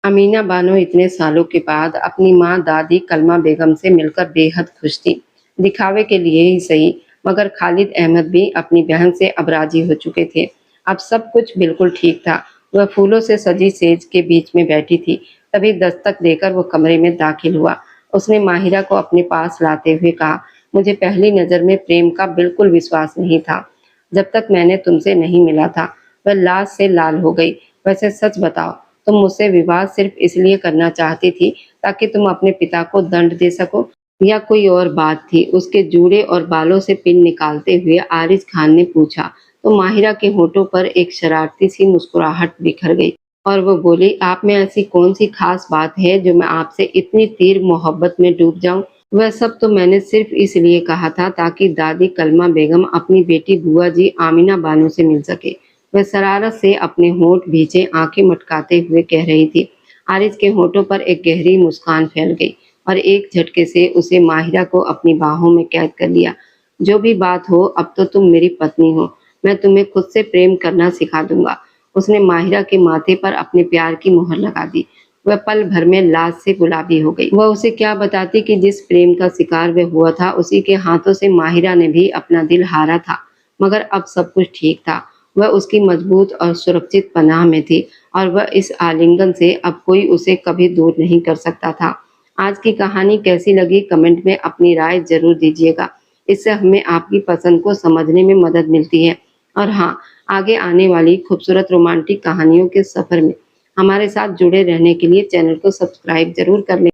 अमीना बानो इतने सालों के बाद अपनी माँ दादी कलमा बेगम से मिलकर बेहद खुश थी। दिखावे के लिए ही सही, मगर खालिद अहमद भी अपनी बहन से अब राजी हो चुके थे। अब सब कुछ बिल्कुल ठीक था। वह फूलों से सजी सेज के बीच में बैठी थी। तभी दस्तक देकर वो कमरे में दाखिल हुआ। उसने माहिरा को अपने पास लाते हुए कहा, मुझे पहली नजर में प्रेम का बिल्कुल विश्वास नहीं था, जब तक मैंने तुमसे नहीं मिला था। वह लाज से लाल हो गई। वैसे सच बताओ, तुम मुझसे विवाह सिर्फ इसलिए करना चाहती थी ताकि तुम अपने पिता को दंड दे सको, या कोई और बात थी? उसके जूड़े और बालों से पिन निकालते हुए आरिज खान ने पूछा। तो माहिरा के होठों पर एक शरारती सी मुस्कुराहट बिखर गई और वो बोली, आप में ऐसी कौन सी खास बात है जो मैं आपसे इतनी तीर मोहब्बत में डूब जाऊं? वह सब तो मैंने सिर्फ इसलिए कहा था ताकि दादी कलमा बेगम अपनी बेटी बुआ जी आमिना बानो से मिल सके। वह शरारत से अपने होंठ भींचे आंखें मटकाते हुए कह रही थी। आरिज के होठों पर एक गहरी मुस्कान फैल गई और एक झटके से उसे माहिरा को अपनी बाहों में कैद कर लिया। जो भी बात हो, अब तो तुम मेरी पत्नी हो। मैं तुम्हें खुद से प्रेम करना सिखा दूंगा। उसने माहिरा के माथे पर अपने प्यार की मोहर लगा दी। वह पल भर में लाज से गुलाबी हो गई। वह उसे क्या बताती कि जिस प्रेम का शिकार वह हुआ था, उसी के हाथों से माहिरा ने भी अपना दिल हारा था। मगर अब सब कुछ ठीक था। वह उसकी मजबूत और सुरक्षित पनाह में थी और वह इस आलिंगन से अब कोई उसे कभी दूर नहीं कर सकता था। आज की कहानी कैसी लगी कमेंट में अपनी राय जरूर दीजिएगा। इससे हमें आपकी पसंद को समझने में मदद मिलती है। और हाँ, आगे आने वाली खूबसूरत रोमांटिक कहानियों के सफर में हमारे साथ जुड़े रहने के लिए चैनल को सब्सक्राइब जरूर कर लें।